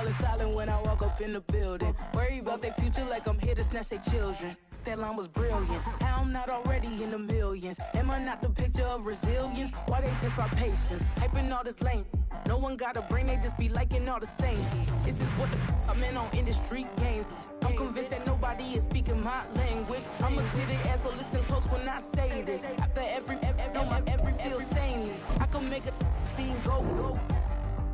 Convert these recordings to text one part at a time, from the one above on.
falling silent when I walk up in the building. Worry about their future like I'm here to snatch their children. That line was brilliant. How I'm not already in the millions? Am I not the picture of resilience? Why they test my patience? Hyping all this lame. No one got a brain, they just be liking all the same. This is what the I'm in on industry games. I'm convinced that nobody is speaking my language. I'ma get it ass, so listen close when I say this. After every feel stainless. I can make a fiend go.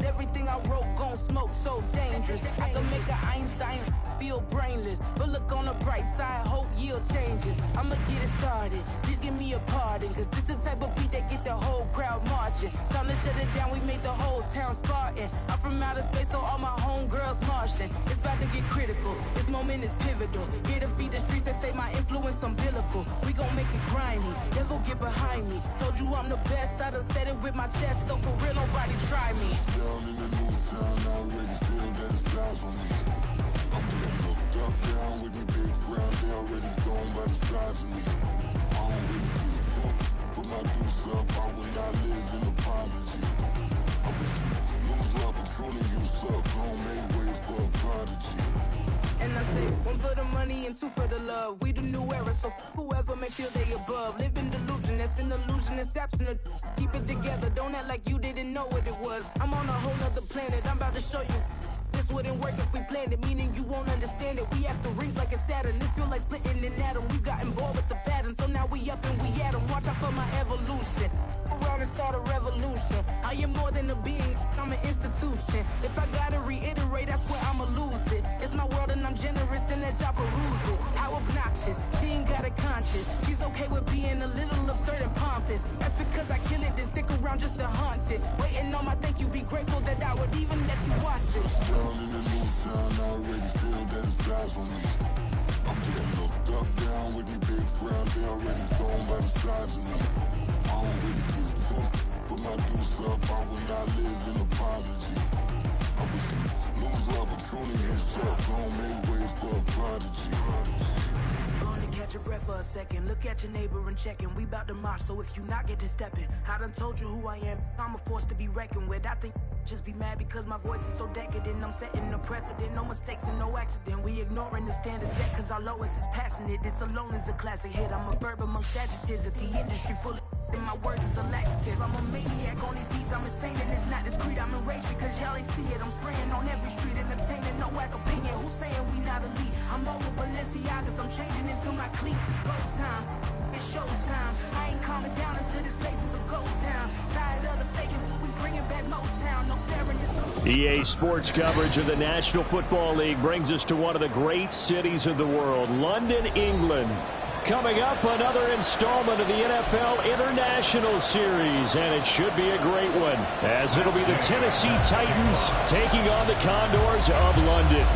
Everything I wrote gon' smoke, so dangerous. I can make an Einstein feel brainless. But look on the bright side, hope yield changes. I'ma get it started, please give me a pardon. Cause this the type of beat that get the whole crowd marching. Time to shut it down, we made the whole town Spartan. I'm from outer space, so all my homegirls Martian. It's about to get critical, this moment is pivotal. Here to feed the streets that say my influence umbilical. We gon' make it grimy, never get behind me. Told you I'm the best, I done said it with my chest. So for real, nobody try me. Down in the new town, I already feel that it's time for me. I'm getting looked up, down with these big frowns, they already gone by the size of me. I don't really get to put my deuce up, I will not live in apology. I wish you lose the opportunity, you suck, don't make way for a prodigy. And I say, one for the money and two for the love. We the new era, so whoever may feel they above. Live in delusion, that's an illusion, that's absent. Keep it together, don't act like you didn't know what it was. I'm on a whole nother planet, I'm about to show you. This wouldn't work if we planned it, meaning you won't understand it. We have to rings like a Saturn, this feel like splitting an atom. We got involved with the pattern, so now we up and we at 'em. Watch out for my evolution, around and start a revolution. I am more than a being, I'm an institution. If I gotta reiterate, that's where I'ma lose it. It's my world and I'm generous and that y'all peruse it. How obnoxious, she ain't got a conscience. She's okay with being a little absurd and pompous. That's because I kill it, then stick around just to haunt it. Waiting on my thank you, be grateful that I would even let you watch it. Down in the new town, I already feel that it's time for me. I'm getting looked up, down with these big frowns, they already gone by the size of me. I don't really get to put my deuce up, I will not live in apology. I wish you lose the opportunity, you suck, don't make way for a prodigy. Gonna catch your breath for a second. Look at your neighbor and check in. We bout to march, so if you not get to stepping. I done told you who I am. I'm a force to be reckoned with. I think just be mad because my voice is so decadent. I'm setting the precedent. No mistakes and no accident. We ignoring the standard set cause our lowest is passionate. This alone is a classic hit. I'm a verb amongst adjectives. If the industry full of and my words is a laxative. I'm a maniac on these beats, I'm insane and it's not discreet. I'm enraged because y'all ain't see it. I'm spraying on every street, entertaining, no whack opinion. Who's saying we not elite? I'm over Balenciagas, I'm changing into my cleats. It's go time, it's showtime. I ain't calming down until this place is a ghost town. Tired of the faking, we bringing back Motown. No staring, this no. EA Sports coverage of the National Football League brings us to one of the great cities of the world, London, England. Coming up, another installment of the NFL International Series, and it should be a great one, as it'll be the Tennessee Titans taking on the Condors of London.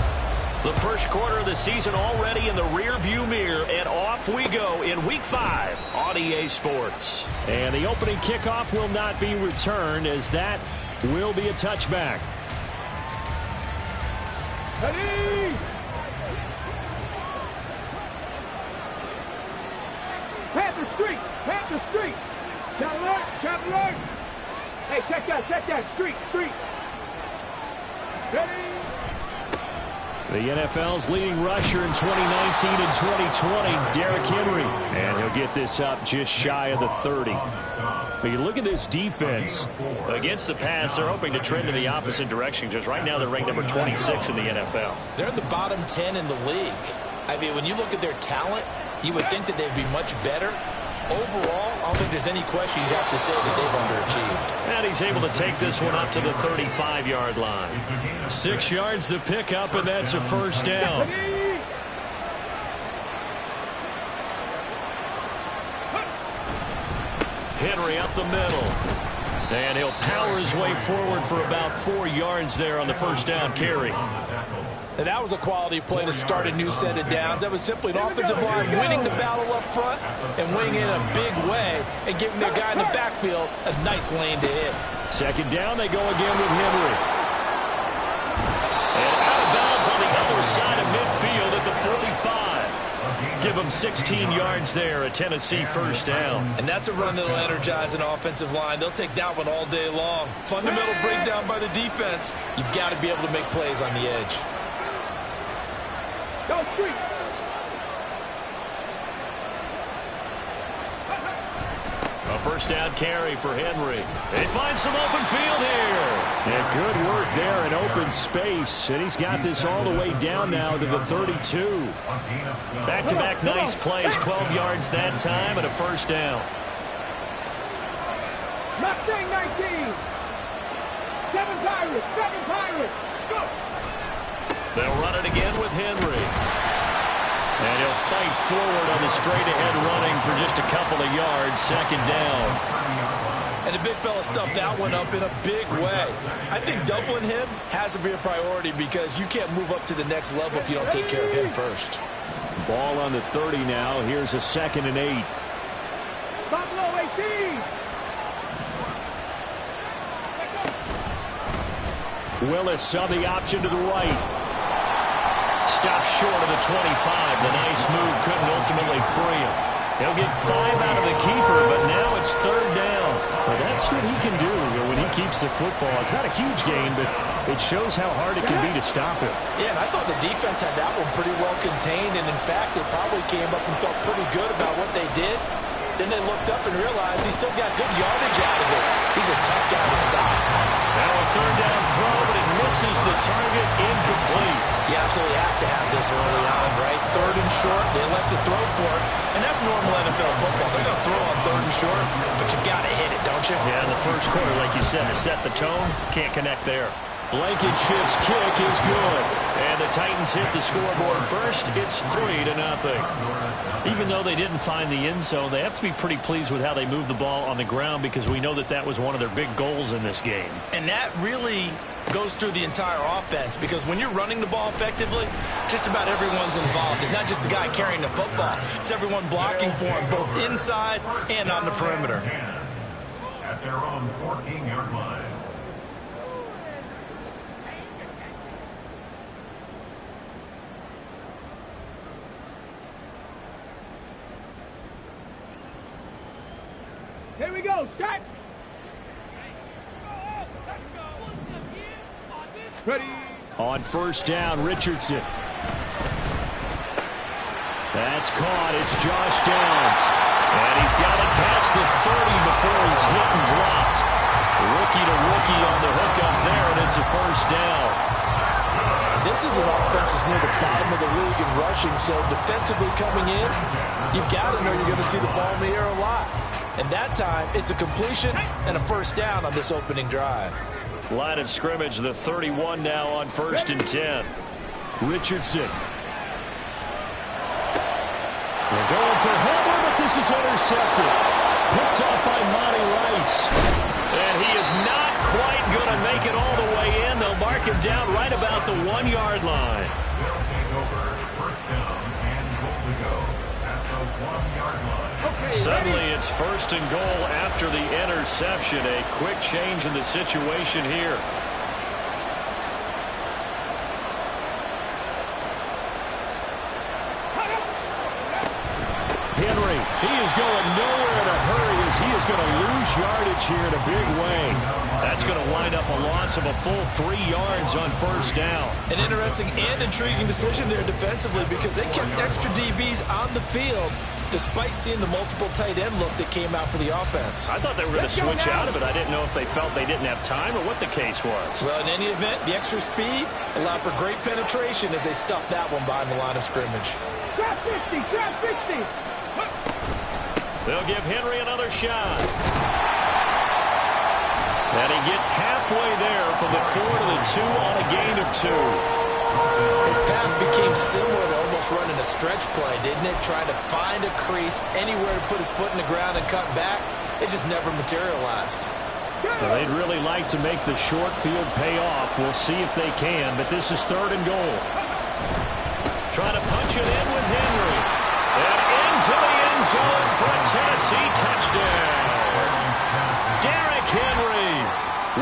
The first quarter of the season already in the rear-view mirror, and off we go in Week 5 on EA Sports. And the opening kickoff will not be returned, as that will be a touchback. Ready? Panther street. Chop alert. Hey, check that, street. Ready? The NFL's leading rusher in 2019 and 2020, Derrick Henry. And he'll get this up just shy of the 30. But you look at this defense. Against the pass, they're hoping to trend in the opposite direction, because right now they're ranked number 26 in the NFL. They're in the bottom 10 in the league. I mean, when you look at their talent, you would think that they'd be much better. Overall, I don't think there's any question you'd have to say that they've underachieved. And he's able to take this one up to the 35-yard line. 6 yards the pickup, and that's a first down. Henry up the middle. And he'll power his way forward for about 4 yards there on the first down carry. And that was a quality play to start a new set of downs. That was simply an offensive line winning the battle up front and winning in a big way and giving their guy in the backfield a nice lane to hit. Second down, they go again with Henry. And out of bounds on the other side of midfield at the 45. give them 16 yards there, a Tennessee first down. And that's a run that will energize an offensive line. They'll take that one all day long. Fundamental breakdown by the defense. You've got to be able to make plays on the edge. Go street. A first down carry for Henry. They find some open field here. Yeah, good work there in open space. And he's got this all the way down now to the 32. Back-to-back nice plays, 12 yards that time and a first down. Mustang 19. 7 Pirates. 7 Pirates. Let's go. They'll run it again with Henry. And he'll fight forward on the straight-ahead running for just a couple of yards, second down. And the big fella stuffed that one up in a big way. I think doubling him has to be a priority because you can't move up to the next level if you don't take care of him first. Ball on the 30 now. Here's a 2nd and 8. Buffalo 18. Willis on the option to the right. Stopped short of the 25. The nice move couldn't ultimately free him. He'll get 5 out of the keeper, but now it's third down. Well, that's what he can do when he keeps the football. It's not a huge gain, but it shows how hard it can be to stop him. Yeah, and I thought the defense had that one pretty well contained, and in fact, they probably came up and felt pretty good about what they did. Then they looked up and realized he still got good yardage out of it. He's a tough guy to stop. Now a third down throw, but it misses the target, incomplete. You absolutely have to have this early on, right? Third and short, they elect to throw for it, and that's normal NFL football. They're going to throw on third and short, but you've got to hit it, don't you? Yeah, in the first quarter, like you said, to set the tone, can't connect there. Blankenship's kick is good. And the Titans hit the scoreboard first. It's 3-0. Even though they didn't find the end zone, they have to be pretty pleased with how they moved the ball on the ground because we know that that was one of their big goals in this game. And that really goes through the entire offense because when you're running the ball effectively, just about everyone's involved. It's not just the guy carrying the football. It's everyone blocking for him, both inside and on the perimeter. At their own 14-yard line. Here we go. Start. Ready. On first down, Richardson. That's caught. It's Josh Downs. And he's got it past the 30 before he's hit and dropped. Rookie to rookie on the hook up there, and it's a first down. This is an offense that's near the bottom of the league in rushing, so defensively coming in, you've got to know you're going to see the ball in the air a lot. And that time, it's a completion and a first down on this opening drive. Line of scrimmage, the 31 now on 1st and 10. Richardson. They're going for Homer, but this is intercepted. Picked off by Monty Rice. And he is not quite going to make it all the way in. They'll mark him down right about the 1-yard line. They'll take over first down and goal to go at the 1-yard line. Suddenly it's 1st and goal after the interception. A quick change in the situation here. Henry, he is going nowhere in a hurry as he is going to lose yardage here in a big way. That's going to wind up a loss of a full 3 yards on first down. An interesting and intriguing decision there defensively because they kept extra DBs on the field despite seeing the multiple tight end look that came out for the offense. I thought they were going to switch out of it. I didn't know if they felt they didn't have time or what the case was. Well, in any event, the extra speed allowed for great penetration as they stuffed that one behind the line of scrimmage. Drop 50, drop 50. They'll give Henry another shot. And he gets halfway there from the 4 to the 2 on a gain of 2. His path became similar to almost running a stretch play, didn't it? Trying to find a crease, anywhere to put his foot in the ground and cut back. It just never materialized. Well, they'd really like to make the short field pay off. We'll see if they can, but this is 3rd and goal. Trying to punch it in with Henry. And into the end zone for a Tennessee touchdown. Derrick Henry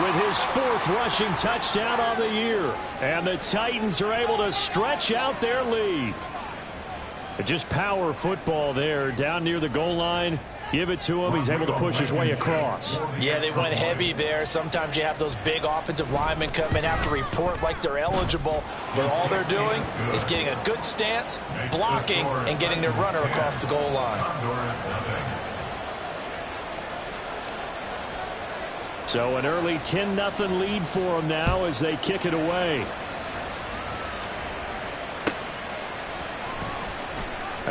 with his 4th rushing touchdown on the year. And the Titans are able to stretch out their lead. Just power football there, down near the goal line. Give it to him. He's able to push his way across. Yeah, they went heavy there. Sometimes you have those big offensive linemen come in, have to report like they're eligible, but all they're doing is getting a good stance, blocking, and getting their runner across the goal line. So an early 10-0 lead for them now as they kick it away.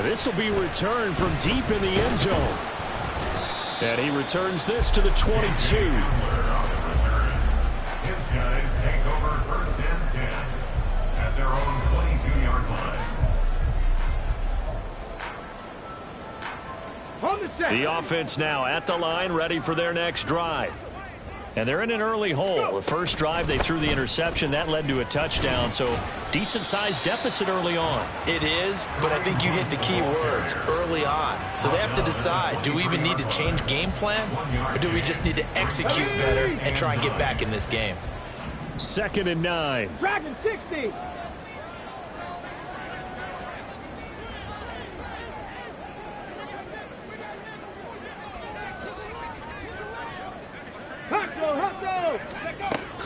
This will be returned from deep in the end zone. And he returns this to the 22. His guys take over first and 10 at their own 22-yard line. The offense now at the line, ready for their next drive. And they're in an early hole. The first drive, they threw the interception. That led to a touchdown, so decent-sized deficit early on. It is, but I think you hit the key words, early on. So they have to decide, do we even need to change game plan, or do we just need to execute better and try and get back in this game? 2nd and 9. Dragon 60.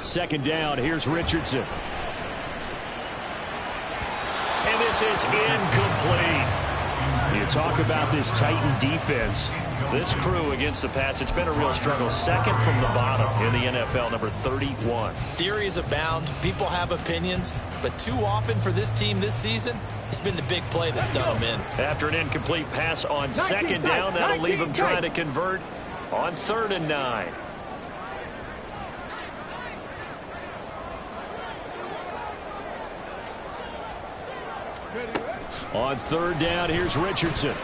Second down, here's Richardson. And this is incomplete. You talk about this Titan defense. This crew against the pass, it's been a real struggle. Second from the bottom in the NFL, number 31. Theories abound. People have opinions. But too often for this team this season, it's been the big play that's done them in. After an incomplete pass on second down, that'll leave them trying to convert on 3rd and 9. On 3rd down, here's Richardson.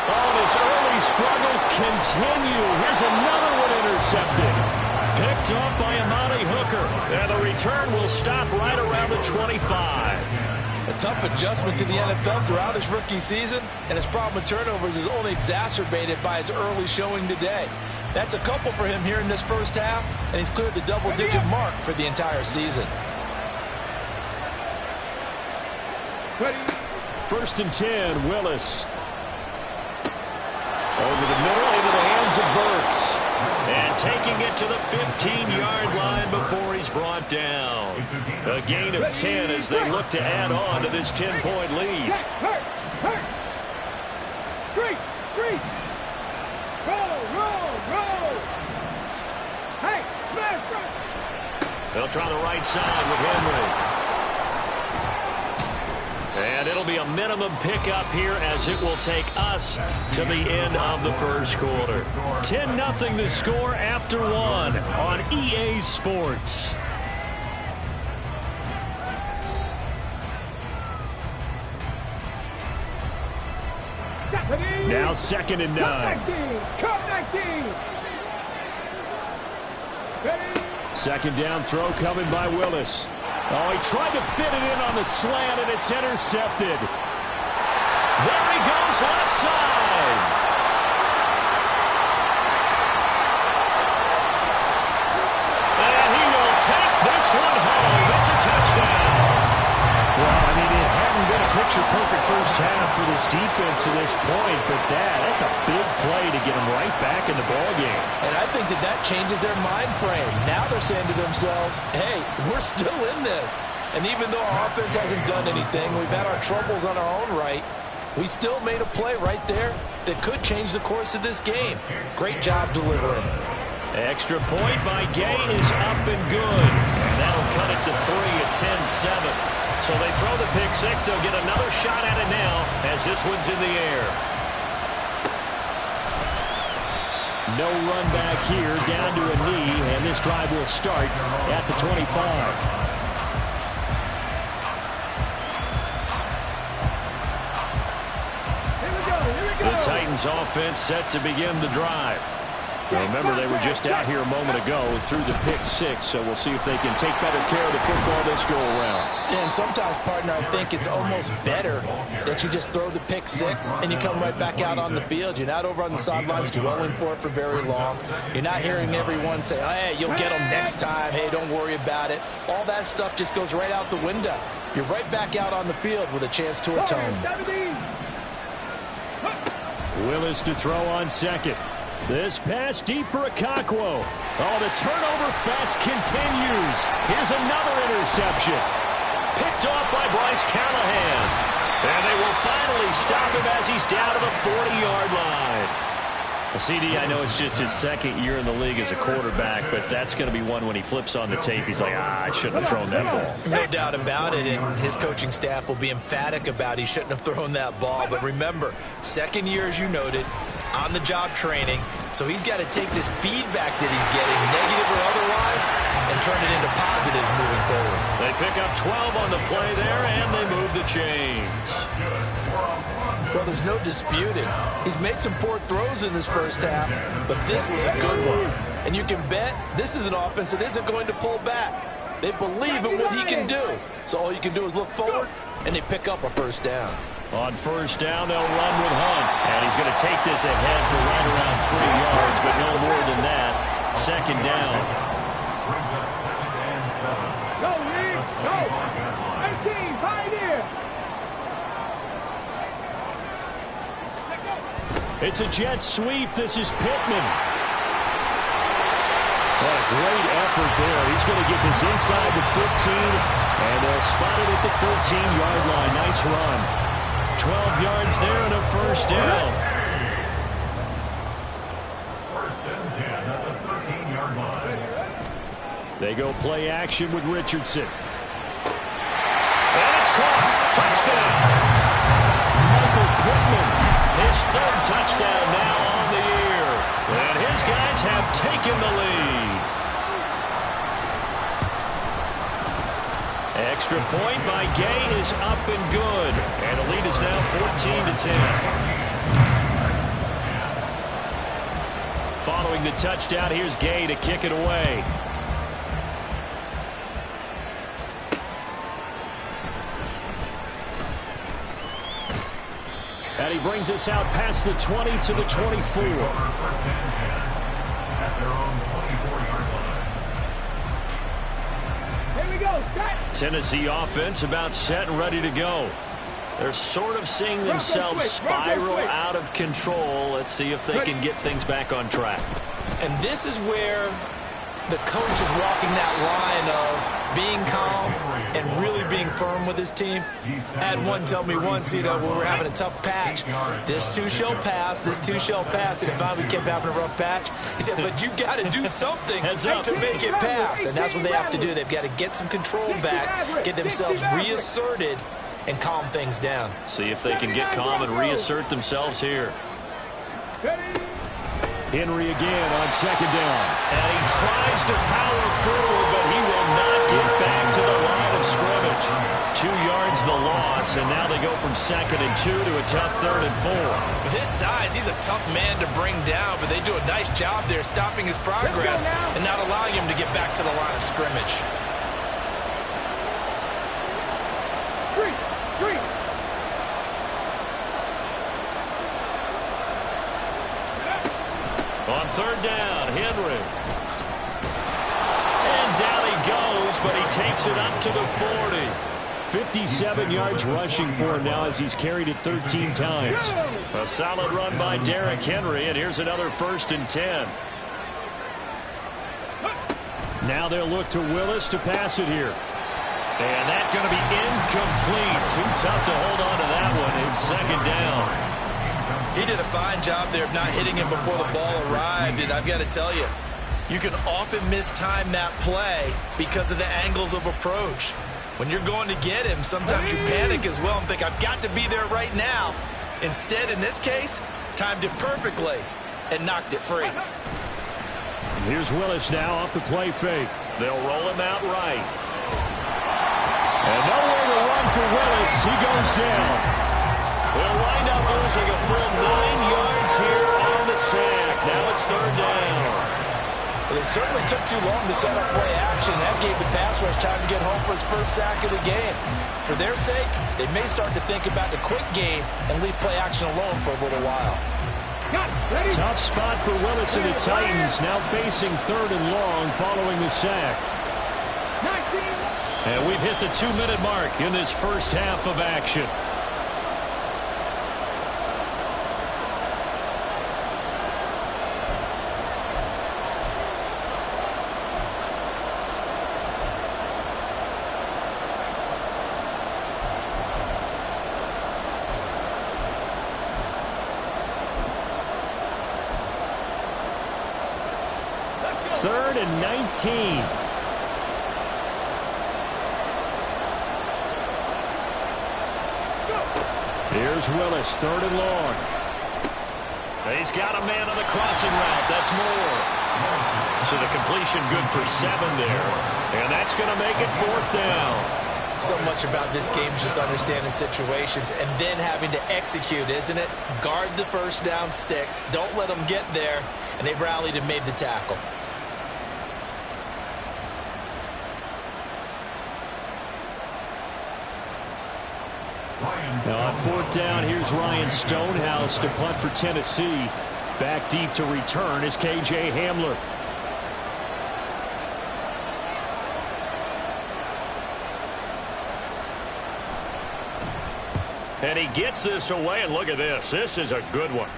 Oh, his early struggles continue. Here's another one intercepted. Picked up by Amani Hooker. And the return will stop right around the 25. A tough adjustment to the NFL throughout his rookie season, and his problem with turnovers is only exacerbated by his early showing today. That's a couple for him here in this first half, and he's cleared the double-digit mark for the entire season. 1st and 10, Willis. Over the middle, into the hands of Burks. And taking it to the 15-yard line before he's brought down. A gain of 10 as they look to add on to this 10-point lead. Street. Roll. Hey, smash. They'll try the right side with Henry. And it'll be a minimum pickup here as it will take us to the end of the first quarter. 10-0 the score after 1 on EA Sports. Now 2nd and 9. Second down throw coming by Willis. Oh, he tried to fit it in on the slant, and it's intercepted. There he goes, left side. And he will take this one home. It's a touchdown. Well, I mean, it hadn't been a picture-perfect first half for this defense to this point, but that's a big play to get them right back in the ballgame. And I think that changes their mind frame. Now they're saying to themselves, hey, we're still in this. And even though our offense hasn't done anything, we've had our troubles on our own right, we still made a play right there that could change the course of this game. Great job delivering. Extra point by Gain is up and good. And that'll cut it to 3 at 10-7. So they throw the pick six. They'll get another shot at it now as this one's in the air. No run back here, down to a knee, and this drive will start at the 25. The Titans offense set to begin the drive. Remember, they were just out here a moment ago through the pick six, so we'll see if they can take better care of the football this go-around. And sometimes, partner, I think it's almost better that you just throw the pick six and you come right back out on the field. You're not over on the sidelines dwelling for it for very long. You're not hearing everyone say, oh, hey, you'll get them next time. Hey, don't worry about it. All that stuff just goes right out the window. You're right back out on the field with a chance to atone. Willis to throw on second. This pass deep for Okonkwo. Oh, the turnover fest continues. Here's another interception. Picked off by Bryce Callahan. And they will finally stop him as he's down to the 40-yard line. CD, I know it's just his second year in the league as a quarterback, but that's going to be one when he flips on the tape. He's like, I shouldn't have thrown that ball. No doubt about it, and his coaching staff will be emphatic about he shouldn't have thrown that ball. But remember, second year, as you noted, on-the-job training, so he's got to take this feedback that he's getting, negative or otherwise, and turn it into positives moving forward. They pick up 12 on the play there, and they move the chains. Well, there's no disputing. He's made some poor throws in this first half, but this was a good one. And you can bet this is an offense that isn't going to pull back. They believe in what he can do. So all you can do is look forward, and they pick up a first down. On first down, they'll run with Hunt. And he's going to take this ahead for right around 3 yards, but no more than that. Second down. Go, Lee! Go! 18, Pioneer! It's a jet sweep. This is Pittman. What a great effort there. He's going to get this inside the 15, and they'll spot it at the 13-yard line. Nice run. 12 yards there and a first down. First and 10 at the 13-yard line. They go play action with Richardson. And it's caught. Touchdown. Michael Pittman. His third touchdown now on the year. And his guys have taken the lead. Extra point by Gay is up and good. And the lead is now 14-10. Following the touchdown, here's Gay to kick it away. And he brings us out past the 20 to the 24. Here we go, set! Tennessee offense about set and ready to go. They're sort of seeing themselves spiral out of control. Let's see if they can get things back on track. And this is where the coach is walking that line of being calm and really being firm with his team. I had one tell me once, when we were having a tough patch, this too shall pass, this too shall pass. And if finally we kept having a rough patch, he said, but you got to do something to make it pass. And that's what they have to do. They've got to get some control back, get themselves reasserted, and calm things down. See if they can get calm and reassert themselves here. Henry again on second down. And he tries to power forward, but he will not get back to the line of scrimmage. 2 yards the loss, and now they go from 2nd and 2 to a tough 3rd and 4. With his size, he's a tough man to bring down, but they do a nice job there stopping his progress and not allowing him to get back to the line of scrimmage. On 3rd down, Henry. And down he goes, but he takes it up to the 40. 57 yards rushing for him now as he's carried it 13 times. A solid run by Derrick Henry, and here's another 1st and 10. Now they'll look to Willis to pass it here. And that's going to be incomplete. Too tough to hold on to that one. It's 2nd down. He did a fine job there of not hitting him before the ball arrived, and I've got to tell you, you can often mistime that play because of the angles of approach. When you're going to get him, sometimes you panic as well and think, I've got to be there right now. Instead, in this case, timed it perfectly and knocked it free. Here's Willis now off the play fake. They'll roll him out right. And nowhere to run for Willis. He goes down. They'll wind up losing a full 9 yards here on the sack. Now it's third down. Well, it certainly took too long to set up play action. That gave the pass rush time to get home for its first sack of the game. For their sake, they may start to think about the quick game and leave play action alone for a little while. Tough spot for Willis and the Titans, now facing third and long following the sack. And we've hit the 2-minute mark in this first half of action. Third and 19. Here's Willis, third and long. He's got a man on the crossing route. That's Moore. So the completion good for 7 there. And that's going to make it fourth down. So much about this game is just understanding situations and then having to execute, isn't it? Guard the first down sticks. Don't let them get there. And they've rallied and made the tackle. Now on fourth down, here's Ryan Stonehouse to punt for Tennessee. Back deep to return is K.J. Hamler. And he gets this away, and look at this. This is a good one.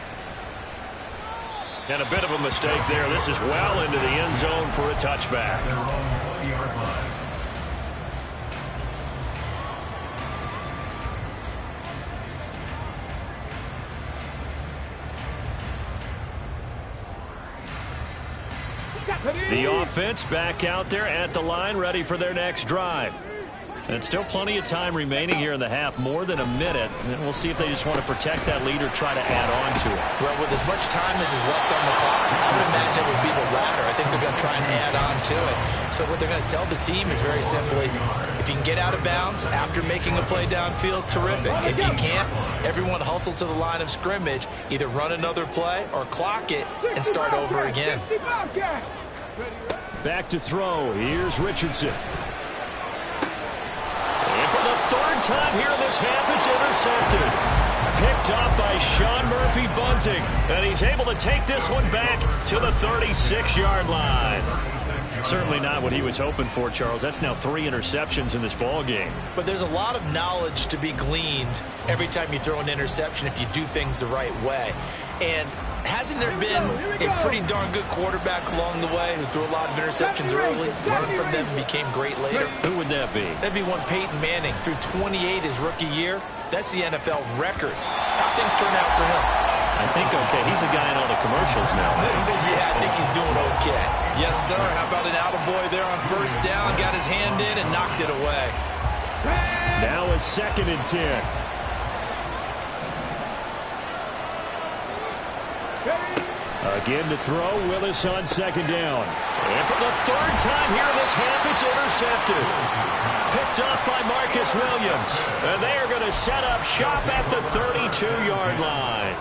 And a bit of a mistake there. This is well into the end zone for a touchback. The offense back out there at the line, ready for their next drive. And still plenty of time remaining here in the half, more than a minute. And we'll see if they just want to protect that lead or try to add on to it. Well, with as much time as is left on the clock, I would imagine it would be the latter. I think they're going to try and add on to it. So what they're going to tell the team is very simply, if you can get out of bounds after making a play downfield, terrific. If you can't, everyone hustle to the line of scrimmage, either run another play or clock it and start over again. Back to throw. Here's Richardson. And for the third time here in this half, it's intercepted. Picked up by Sean Murphy Bunting. And he's able to take this one back to the 36-yard line. Certainly not what he was hoping for, Charles. That's now 3 interceptions in this ball game. But there's a lot of knowledge to be gleaned every time you throw an interception if you do things the right way. And hasn't there been a pretty darn good quarterback along the way who threw a lot of interceptions early, learned from them, and became great later? Who would that be? That'd be one Peyton Manning. Threw 28 his rookie year. That's the NFL record. How things turn out for him? I think okay. He's a guy in all the commercials now. Yeah, I think he's doing okay. Yes, sir. How about an attaboy there on first down? Got his hand in and knocked it away. Now a 2nd and 10. Again to throw. Willis on 2nd down. And for the third time here in this half, it's intercepted. Picked up by Marcus Williams. And they are going to set up shop at the 32-yard line.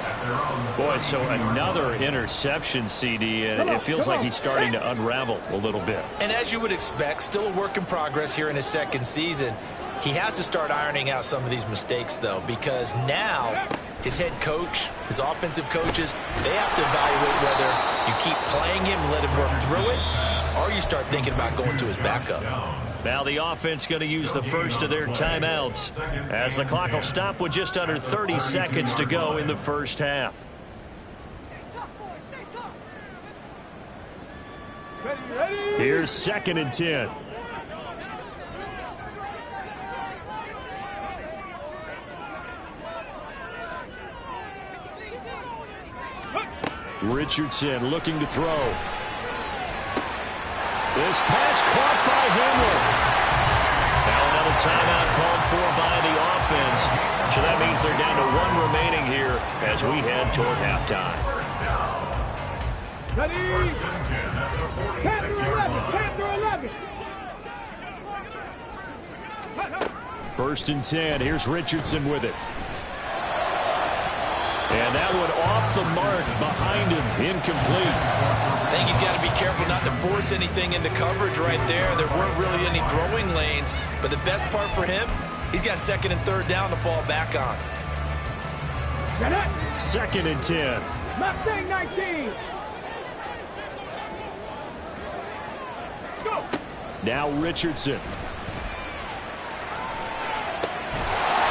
Boy, so another interception, CD, and it feels like he's starting to unravel a little bit. And as you would expect, still a work in progress here in his 2nd season. He has to start ironing out some of these mistakes, though, because now his head coach, his offensive coaches, they have to evaluate whether you keep playing him, let him work through it, or you start thinking about going to his backup. Now the offense going to use the first of their timeouts as the clock will stop with just under 30 seconds to go in the first half. Here's 2nd and 10. Richardson looking to throw. This pass caught by Hamler. Now another timeout called for by the offense. So that means they're down to 1 remaining here as we head toward halftime. Ready? 10 through 11. 1st and 10. Here's Richardson with it. And that one off the mark behind him, incomplete. I think he's got to be careful not to force anything into coverage right there. There weren't really any throwing lanes, but the best part for him, he's got second and third down to fall back on. Second and 10. Mustang 19. Go. Now Richardson.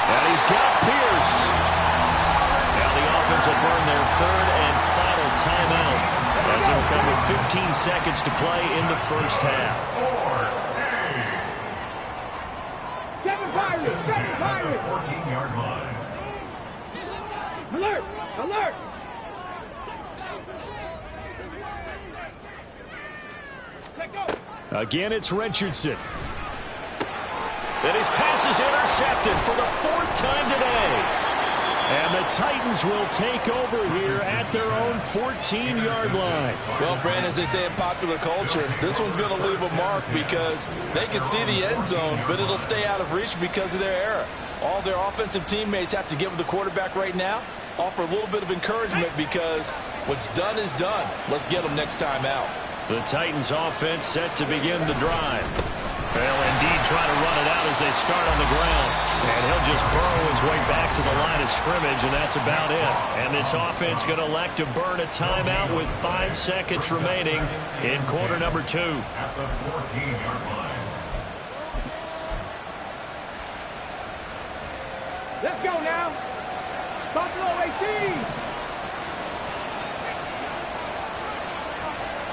And he's got Pierce. Now the offense will burn their third and final timeout as it will come with 15 seconds to play in the first half. 7 Pirates. 7 Pirates. 14-yard line. Alert. Alert. Let go. Again, it's Richardson. And his pass is intercepted for the 4th time today. And the Titans will take over here at their own 14-yard line. Well, Brandon, as they say in popular culture, this one's going to leave a mark because they can see the end zone, but it'll stay out of reach because of their error. All their offensive teammates have to get with the quarterback right now, offer a little bit of encouragement because what's done is done. Let's get them next time out. The Titans offense set to begin the drive. They'll indeed try to run it out as they start on the ground. And he'll just burrow his way back to the line of scrimmage, and that's about it. And this offense going to elect to burn a timeout with 5 seconds remaining in quarter number 2. At the 14-yard line. Let's go now. Buffalo 18.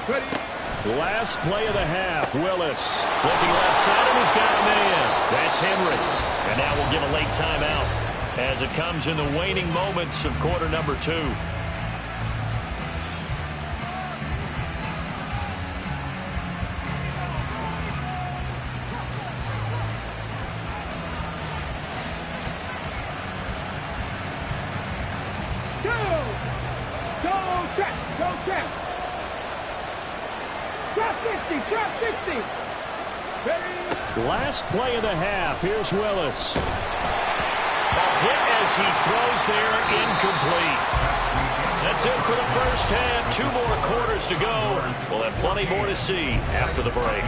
Ready. Last play of the half, Willis. Looking left side, and he's got a man. That's Henry. And now we'll get a late timeout as it comes in the waning moments of quarter number 2. Go check. Go check. Trap 60. Trap 60. Ready. Last play of the half. Here's Willis. A hit as he throws there, incomplete. That's it for the first half. 2 more quarters to go. We'll have plenty more to see after the break.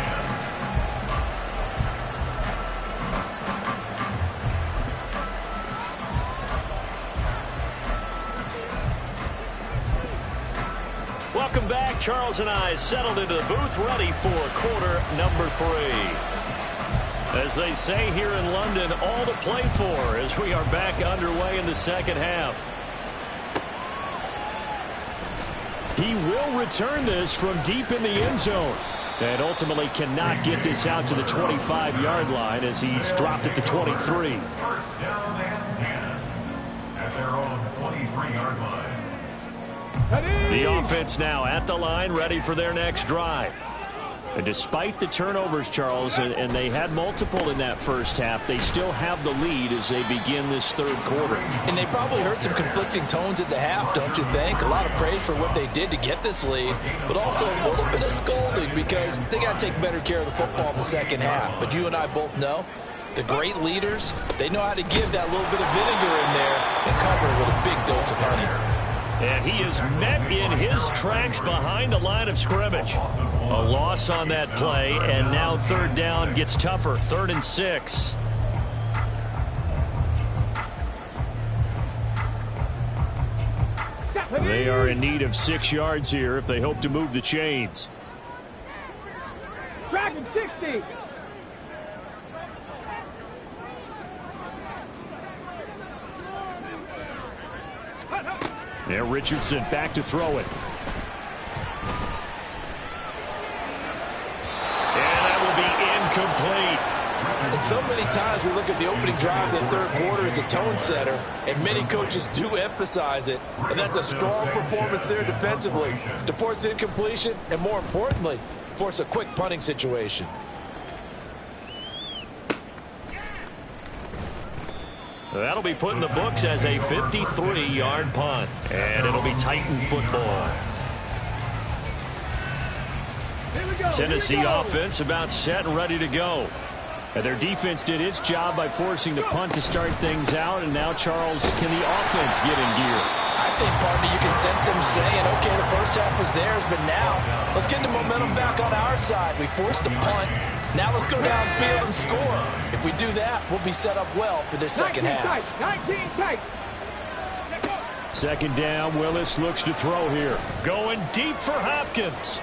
Welcome back. Charles and I settled into the booth, ready for quarter number 3. As they say here in London, all to play for as we are back underway in the second half. He will return this from deep in the end zone and ultimately cannot get this out to the 25-yard line as he's dropped at the 23. First down and 10 at their own 23-yard line. The offense now at the line, ready for their next drive. And despite the turnovers, Charles, and they had multiple in that first half, they still have the lead as they begin this third quarter. And they probably heard some conflicting tones at the half, don't you think? A lot of praise for what they did to get this lead, but also a little bit of scolding because they got to take better care of the football in the second half. But you and I both know the great leaders, they know how to give that little bit of vinegar in there and cover it with a big dose of honey. And he is met in his tracks behind the line of scrimmage. A loss on that play, and now third down gets tougher. 3rd and 6. They are in need of 6 yards here if they hope to move the chains. Dragon 60. There, Richardson back to throw it. And that will be incomplete. And so many times we look at the opening drive of the third quarter as a tone setter, and many coaches do emphasize it. And that's a strong performance there defensively to force incompletion and, more importantly, force a quick punting situation. That'll be put in the books as a 53-yard punt. And it'll be Titan football. Tennessee offense about set and ready to go. And their defense did its job by forcing the punt to start things out. And now, Charles, can the offense get in gear? I think, partner, you can sense them saying, okay, the first half was theirs, but now let's get the momentum back on our side. We forced a punt. Now let's go downfield and score. If we do that, we'll be set up well for this second half. 19 tight. Second down, Willis looks to throw here. Going deep for Hopkins.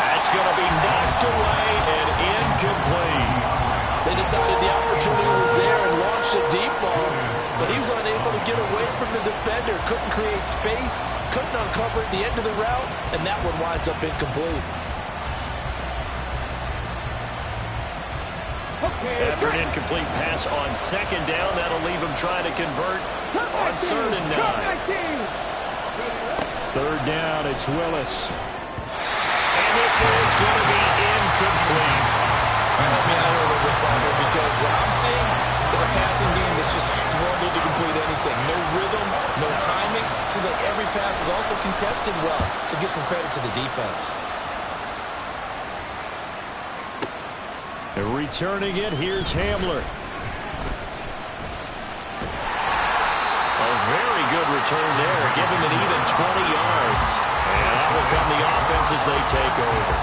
That's going to be knocked away and incomplete. They decided the opportunity was there and launched a deep ball, but he was unable to get away from the defender. Couldn't create space, couldn't uncover at the end of the route, and that one winds up incomplete. After an incomplete pass on second down, that'll leave him trying to convert on 3rd and 9. Third down, it's Willis. And this is going to be incomplete. Help me out here a little bit, partner, because what I'm seeing is a passing game that's just struggled to complete anything. No rhythm, no timing. Seems like every pass is also contested well, so give some credit to the defense. And returning it, here's Hamler. A very good return there. Give him an even 20 yards. And that will come the offense as they take over.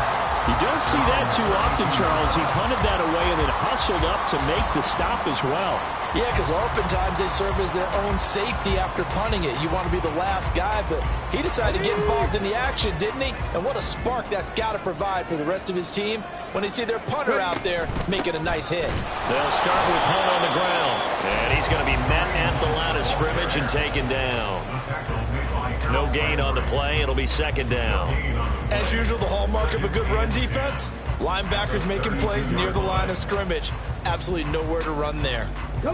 You don't see that too often, Charles. He punted that away and then hustled up to make the stop as well. Yeah, because oftentimes they serve as their own safety after punting it. You want to be the last guy, but he decided to get involved in the action, didn't he? And what a spark that's got to provide for the rest of his team when they see their punter out there making a nice hit. They'll start with Hunt on the ground. And he's going to be met at the line of scrimmage and taken down. No gain on the play. It'll be second down. As usual, the hallmark of a good run defense, linebackers making plays near the line of scrimmage. Absolutely nowhere to run there.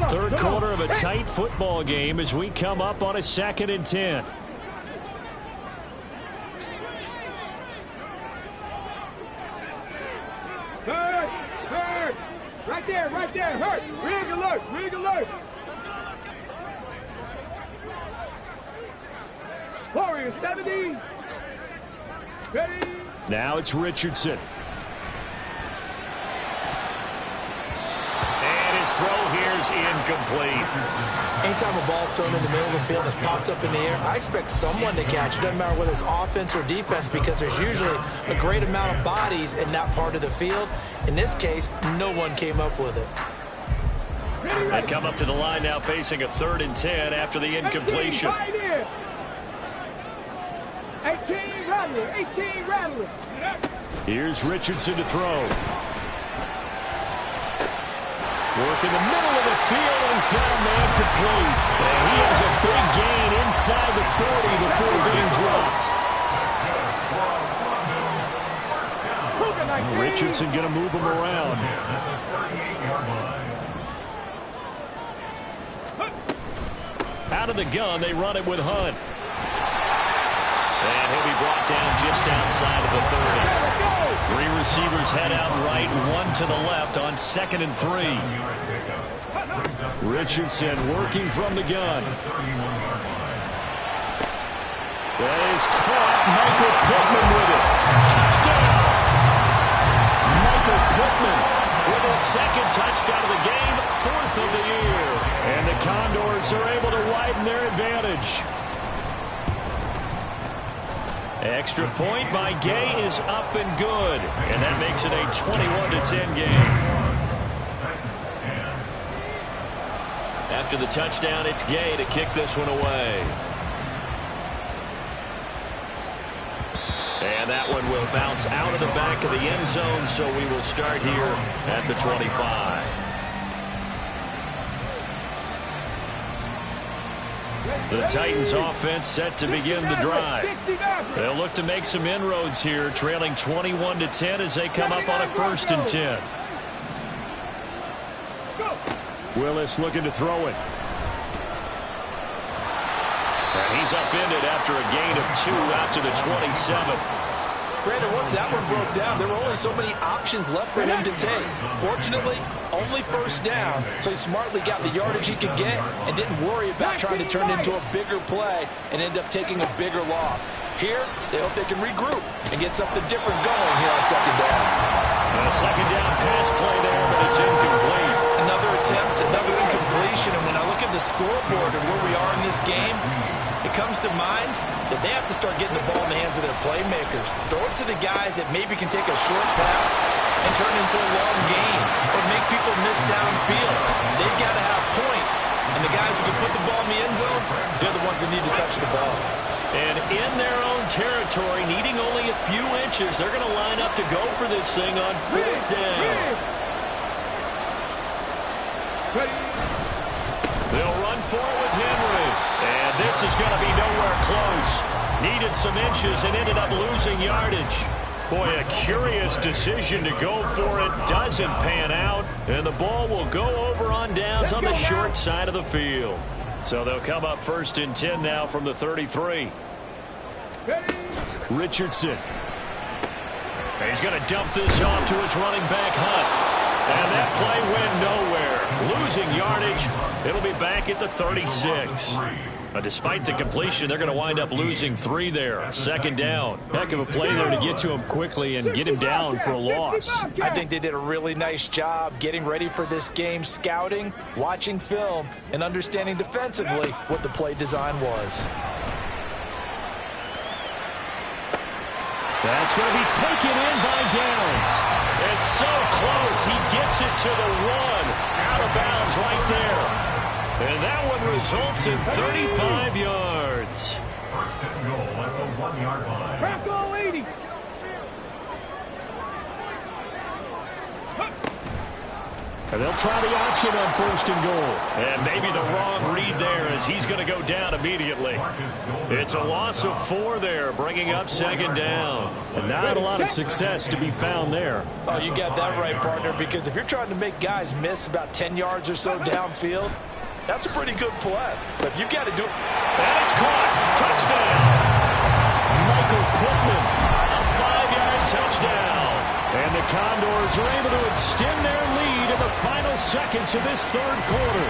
Third quarter of a tight football game as we come up on a 2nd and 10. Hurt. Right there. Hurt. Rig alert. Warriors 70. Ready. Now it's Richardson. And his throw here's incomplete. Anytime a ball's thrown in the middle of the field and it's popped up in the air, I expect someone to catch it. Doesn't matter whether it's offense or defense, because there's usually a great amount of bodies in that part of the field. In this case, no one came up with it. They come up to the line now facing a 3rd and 10 after the incompletion. 18 Rattler. Here's Richardson to throw. Work in the middle of the field, and he's got a man complete. And he has a big gain inside the 40 before being dropped. Richardson going to move him around. Out of the gun, they run it with Hunt. And he'll be brought down just outside of the 30. 3 receivers head out right, 1 to the left on 2nd and 3. Richardson working from the gun. That is caught. Michael Pittman with it. Touchdown! Michael Pittman with his 2nd touchdown of the game, 4th of the year. And the Condors are able to widen their advantage. Extra point by Gay is up and good. And that makes it a 21-10 game. After the touchdown, it's Gay to kick this one away. And that one will bounce out of the back of the end zone, so we will start here at the 25. The Titans offense set to begin the drive. They'll look to make some inroads here, trailing 21-10 as they come up on a 1st and 10. Willis looking to throw it. And he's upended after a gain of 2 out to the 27. Brandon, once that one broke down, there were only so many options left for him to take. Fortunately, only 1st down, so he smartly got the yardage he could get and didn't worry about trying to turn it into a bigger play and end up taking a bigger loss. Here, they hope they can regroup and get something different going here on 2nd down. And a 2nd down pass play there, but it's incomplete. Another attempt, another incompletion, and when I look at the scoreboard, scoreboard and where we are in this game, it comes to mind that they have to start getting the ball in the hands of their playmakers. Throw it to the guys that maybe can take a short pass and turn it into a long gain or make people miss downfield. They've got to have points. And the guys who can put the ball in the end zone, they're the ones that need to touch the ball. And in their own territory, needing only a few inches, they're going to line up to go for this thing on 4th down. They'll run for it with Henry. And this is going to be nowhere close. Needed some inches and ended up losing yardage. Boy, a curious decision to go for it. Doesn't pan out. And the ball will go over on downs on the short side of the field. So they'll come up 1st and 10 now from the 33. Richardson. He's going to dump this off to his running back, Hunt. And that play went nowhere. Losing yardage. It'll be back at the 36. Despite the completion, they're going to wind up losing 3 there. 2nd down. Heck of a play there to get to him quickly and get him down for a loss. I think they did a really nice job getting ready for this game, scouting, watching film, and understanding defensively what the play design was. That's going to be taken in by Downs. It's so close. He gets it to the 1. Out of bounds right there. And that one results in 35 yards. 1st and goal at the 1-yard line. Crack all 80. And they'll try the option on 1st and goal. And maybe the wrong read there as he's going to go down immediately. It's a loss of 4 there, bringing up 2nd down. And not a lot of success to be found there. Oh, you got that right, partner, because if you're trying to make guys miss about 10 yards or so downfield, that's a pretty good play. But you've got to do it. And it's caught. Touchdown. Michael Pittman. A 5-yard touchdown. And the Condors are able to extend their lead in the final seconds of this 3rd quarter.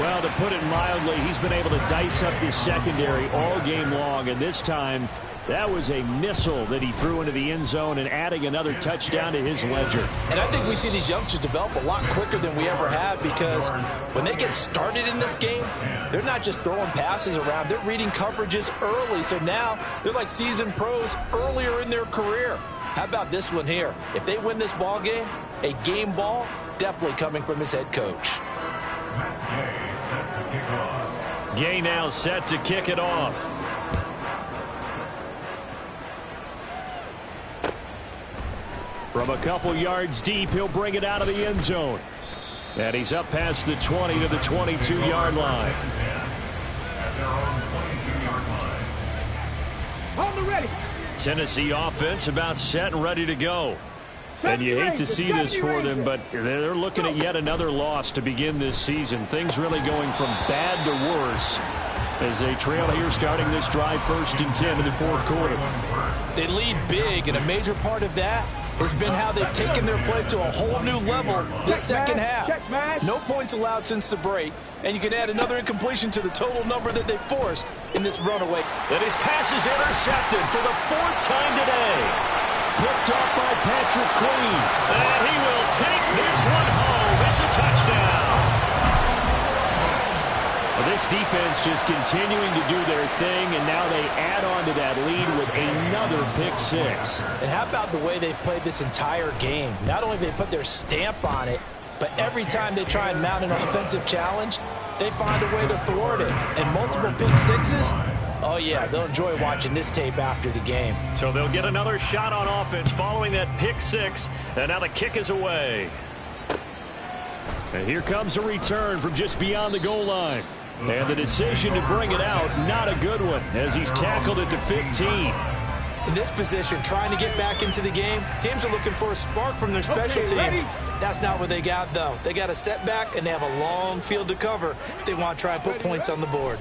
Well, to put it mildly, he's been able to dice up this secondary all game long. And this time, that was a missile that he threw into the end zone and adding another touchdown to his ledger. And I think we see these youngsters develop a lot quicker than we ever have because when they get started in this game, they're not just throwing passes around. They're reading coverages early. So now they're like seasoned pros earlier in their career. How about this one here? If they win this ball game, a game ball definitely coming from his head coach. Gay now set to kick it off. From a couple yards deep, he'll bring it out of the end zone. And he's up past the 20 to the 22-yard line. On the ready. Tennessee offense about set and ready to go. And you hate to see this for them, but they're looking at yet another loss to begin this season. Things really going from bad to worse as they trail here starting this drive 1st and 10 in the 4th quarter. They lead big, and a major part of that has been how they've taken their play to a whole new level this 2nd half. No points allowed since the break, and you can add another incompletion to the total number that they forced in this runaway. And his pass is intercepted for the 4th time today. Picked up by Patrick Queen. And he will take this one home. It's a touchdown. Well, this defense just continuing to do their thing, and now they add on to that lead with another pick 6. And how about the way they've played this entire game? Not only have they put their stamp on it, but every time they try and mount an offensive challenge, they find a way to thwart it. And multiple pick 6s, oh, yeah, they'll enjoy watching this tape after the game. So they'll get another shot on offense following that pick 6, and now the kick is away. And here comes a return from just beyond the goal line. And the decision to bring it out, not a good one, as he's tackled at the 15. In this position, trying to get back into the game, teams are looking for a spark from their special teams. That's not what they got, though. They got a setback, and they have a long field to cover if they want to try and put points on the board.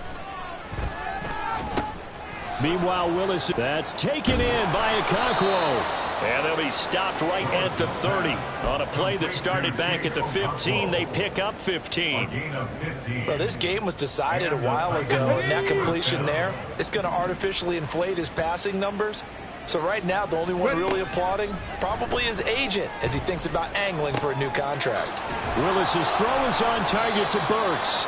Meanwhile, Willis, that's taken in by Okonkwo. And they'll be stopped right at the 30. On a play that started back at the 15, they pick up 15. Well, this game was decided a while ago, and that completion there is going to artificially inflate his passing numbers. So right now, the only one really applauding probably his agent as he thinks about angling for a new contract. Willis's throw is on target to Burks.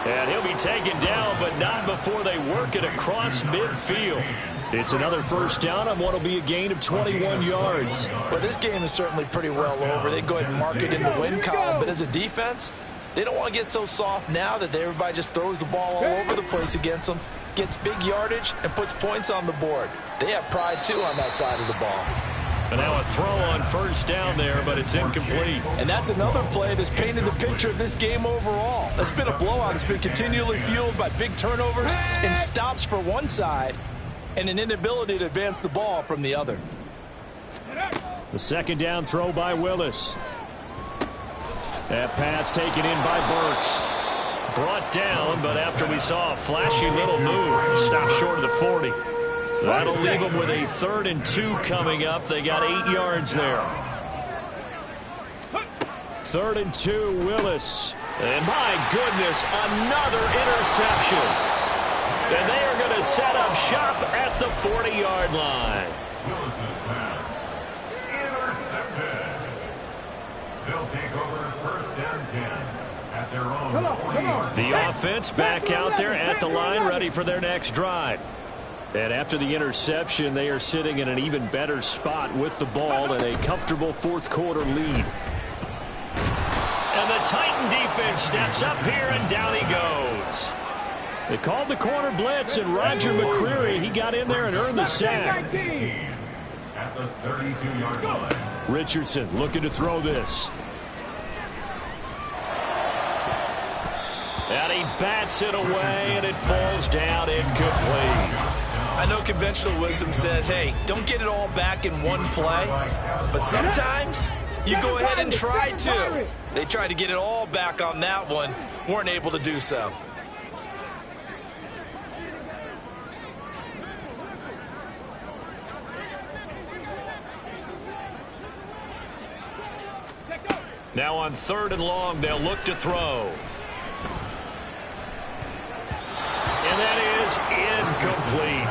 And he'll be taken down, but not before they work it across midfield. It's another first down on what will be a gain of 21 yards. Well, this game is certainly pretty well over. They can go ahead and mark it in the win column, but as a defense, they don't want to get so soft now that everybody just throws the ball all over the place against them, gets big yardage, and puts points on the board. They have pride, too, on that side of the ball. And now a throw on first down there, but it's incomplete. And that's another play that's painted the picture of this game overall. It's been a blowout. It's been continually fueled by big turnovers and stops for one side and an inability to advance the ball from the other. The second down throw by Willis. That pass taken in by Burks. Brought down, but after we saw a flashy little move, stopped short of the 40. That'll leave them with a 3rd and 2 coming up. They got 8 yards there. 3rd and 2, Willis. And my goodness, another interception. And they are going to set up shop at the 40-yard line. Willis's pass intercepted. They'll take over 1st and 10 at their own 40-yard line. The offense back out there at the line, ready for their next drive. And after the interception, they are sitting in an even better spot with the ball and a comfortable 4th quarter lead. And the Titan defense steps up here, and down he goes. They called the corner blitz, and Roger McCreary, he got in there and earned the sack. At the 32-yard line. Richardson looking to throw this. And he bats it away, and it falls down incomplete. I know conventional wisdom says, hey, don't get it all back in one play. But sometimes you go ahead and try to. They tried to get it all back on that one. Weren't able to do so. Now on 3rd and long, they'll look to throw. And that is incomplete.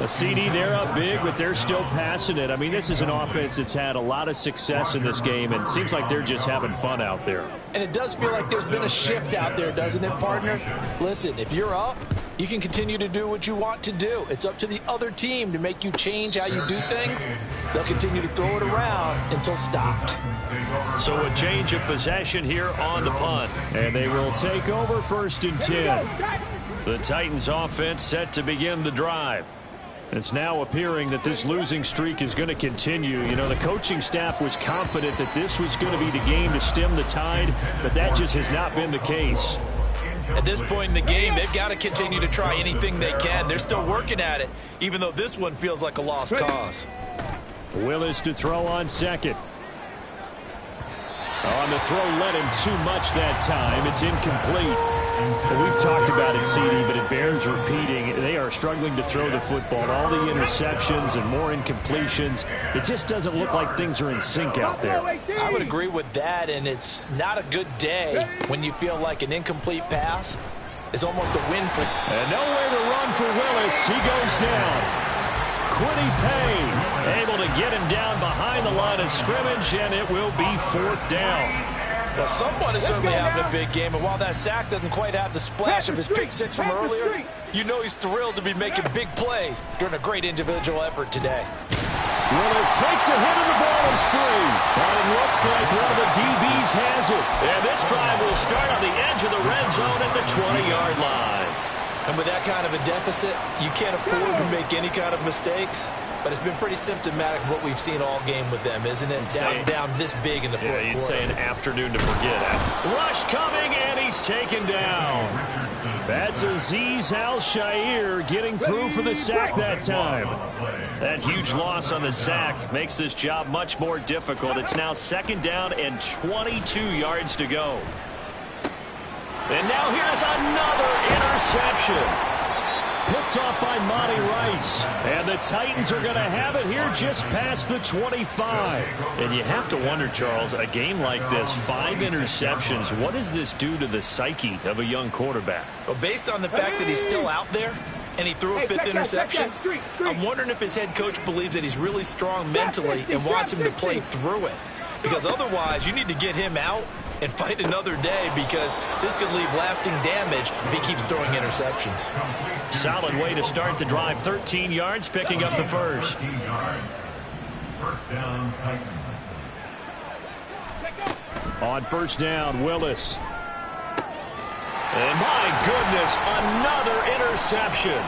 A CD, they're up big, but they're still passing it. I mean, this is an offense that's had a lot of success in this game, and it seems like they're just having fun out there. And it does feel like there's been a shift out there, doesn't it, partner? Listen, if you're up, you can continue to do what you want to do. It's up to the other team to make you change how you do things. They'll continue to throw it around until stopped. So a change of possession here on the punt. And they will take over 1st and 10. The Titans offense set to begin the drive. It's now appearing that this losing streak is going to continue. You know, the coaching staff was confident that this was going to be the game to stem the tide, but that just has not been the case. At this point in the game, they've got to continue to try anything they can. They're still working at it, even though this one feels like a lost cause. Willis to throw on 2nd. On the throw, led him too much that time. It's incomplete. Well, we've talked about it, CD, but it bears repeating. They are struggling to throw the football. All the interceptions and more incompletions. It just doesn't look like things are in sync out there. I would agree with that, and it's not a good day when you feel like an incomplete pass is almost a win for... And nowhere to run for Willis. He goes down. Quiddy Payne able to get him down behind the line of scrimmage, and it will be 4th down. Well, someone is certainly having a big game, and while that sack doesn't quite have the splash of his pick 6 from earlier, you know he's thrilled to be making big plays during a great individual effort today. Willis takes a hit and the ball is free. And it looks like one of the DBs has it. And this drive will start on the edge of the red zone at the 20-yard line. And with that kind of a deficit, you can't afford to make any kind of mistakes. But it's been pretty symptomatic of what we've seen all game with them, isn't it? Down this big in the 4th quarter. Yeah, you'd say an afternoon to forget. Rush coming, and he's taken down. That's Azeez Al-Shaair getting through for the sack that time. That huge loss on the sack makes this job much more difficult. It's now 2nd down and 22 yards to go. And now here's another interception. Picked off by Monty Rice. And the Titans are going to have it here just past the 25. And you have to wonder, Charles, a game like this, 5 interceptions, what does this do to the psyche of a young quarterback? Well, based on the fact that he's still out there, and he threw a fifth interception, I'm wondering if his head coach believes that he's really strong mentally and wants him to play through it. Because otherwise, you need to get him out and fight another day, because this could leave lasting damage if he keeps throwing interceptions. Solid way to start the drive. 13 yards, picking up the first. First down, Titans. On first down, Willis. And my goodness, another interception.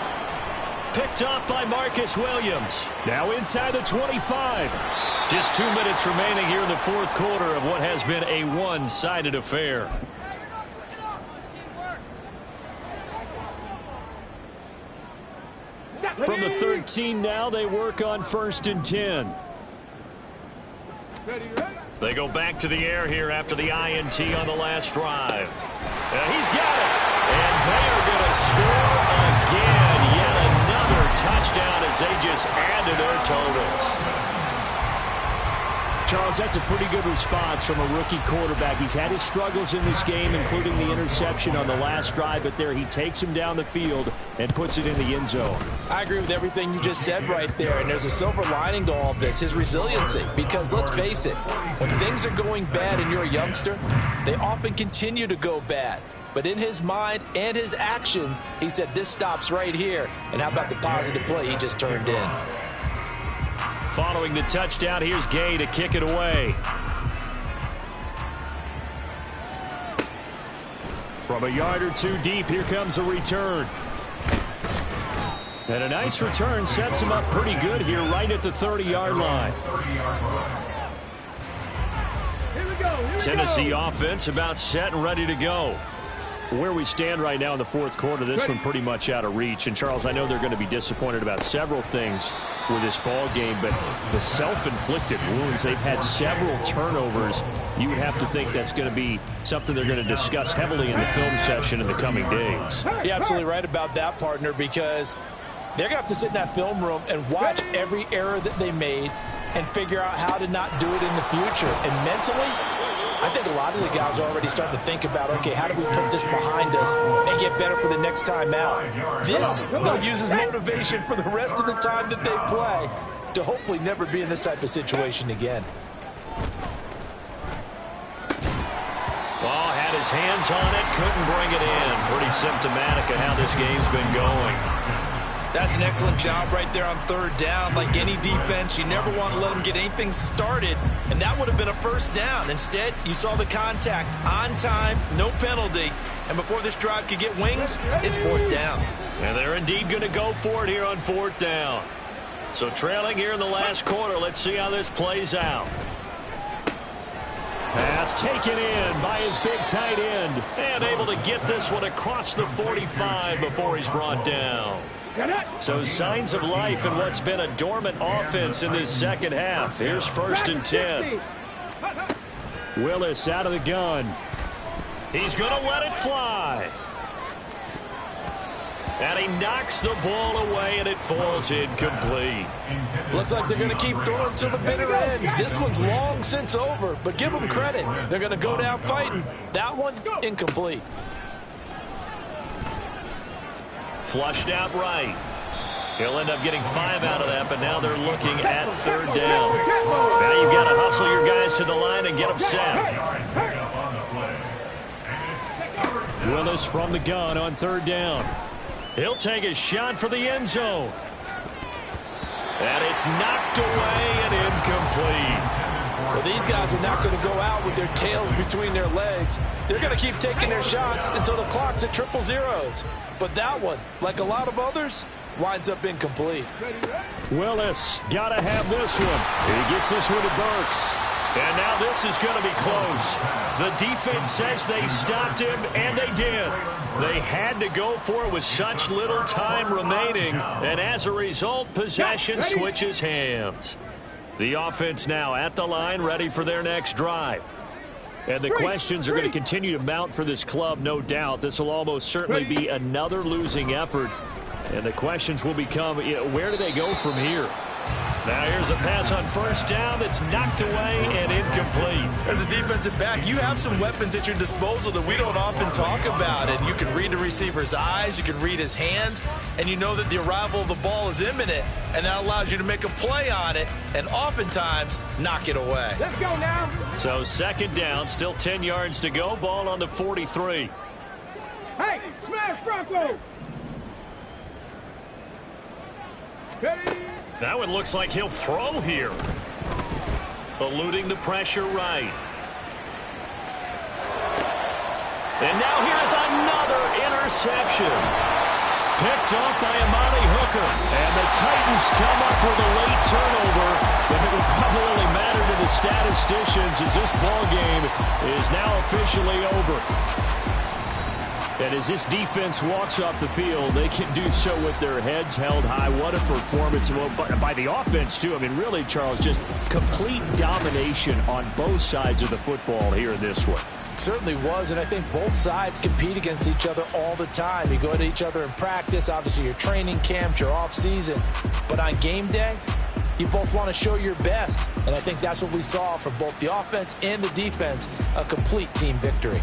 Picked up by Marcus Williams. Now inside the 25. Just 2 minutes remaining here in the fourth quarter of what has been a one-sided affair. From the 13 now, they work on 1st and 10. They go back to the air here after the INT on the last drive. He's got it. And they are going to score again. Yet another touchdown as they just add to their totals. Charles, that's a pretty good response from a rookie quarterback. He's had his struggles in this game, including the interception on the last drive, but there he takes him down the field and puts it in the end zone. I agree with everything you just said right there, and there's a silver lining to all of this, his resiliency. Because let's face it, when things are going bad and you're a youngster, they often continue to go bad. But in his mind and his actions, he said, this stops right here. And how about the positive play he just turned in? Following the touchdown, here's Gay to kick it away. From a yard or two deep, here comes a return. And a nice return sets him up pretty good here right at the 30-yard line. Tennessee offense about set and ready to go. Where we stand right now in the fourth quarter, this one pretty much out of reach. And, Charles, I know they're going to be disappointed about several things with this ball game, but the self-inflicted wounds, they've had several turnovers. You would have to think that's going to be something they're going to discuss heavily in the film session in the coming days. You're absolutely right about that, partner, because they're going to have to sit in that film room and watch every error that they made and figure out how to not do it in the future. And mentally, I think a lot of the guys are already starting to think about, okay, how do we put this behind us and get better for the next time out? This, they'll use as motivation for the rest of the time that they play to hopefully never be in this type of situation again. Ball had his hands on it, couldn't bring it in. Pretty symptomatic of how this game's been going. That's an excellent job right there on third down. Like any defense, you never want to let them get anything started, and that would have been a first down. Instead, you saw the contact on time, no penalty, and before this drive could get wings, it's fourth down. And they're indeed going to go for it here on fourth down. So trailing here in the last quarter, let's see how this plays out. Pass taken in by his big tight end, and able to get this one across the 45 before he's brought down. So signs of life in what's been a dormant offense in this second half. Here's 1st and 10. Willis out of the gun. He's going to let it fly. And he knocks the ball away, and it falls incomplete. Looks like they're going to keep throwing to the bitter end. This one's long since over, but give them credit. They're going to go down fighting. That one, incomplete. Flushed out right. He'll end up getting 5 out of that, but now they're looking at third down. Now you've got to hustle your guys to the line and get them set. Willis from the gun on third down. He'll take a shot for the end zone. And it's knocked away and incomplete. Well, these guys are not going to go out with their tails between their legs. They're going to keep taking their shots until the clock's at 000. But that one, like a lot of others, winds up incomplete. Willis, got to have this one. He gets this one to Burks. And now this is going to be close. The defense says they stopped him, and they did. They had to go for it with such little time remaining, and as a result, possession switches hands. The offense now at the line, ready for their next drive. And the questions are going to continue to mount for this club, no doubt. This will almost certainly be another losing effort. And the questions will become, where do they go from here? Now here's a pass on first down that's knocked away and incomplete. As a defensive back, you have some weapons at your disposal that we don't often talk about. And you can read the receiver's eyes, you can read his hands, and you know that the arrival of the ball is imminent, and that allows you to make a play on it and oftentimes knock it away. Let's go now. So second down, still 10 yards to go. Ball on the 43. Hey, smash Bronco. Ready? That one looks like he'll throw here. Eluding the pressure right. And now here's another interception. Picked off by Amani Hooker. And the Titans come up with a late turnover. But it will probably only matter to the statisticians as this ball game is now officially over. And as this defense walks off the field, they can do so with their heads held high. What a performance by the offense, too. I mean, really, Charles, just complete domination on both sides of the football here in this one. Certainly was, and I think both sides compete against each other all the time. You go to each other in practice, obviously your training camps, your off-season. But on game day, you both want to show your best. And I think that's what we saw from both the offense and the defense, a complete team victory.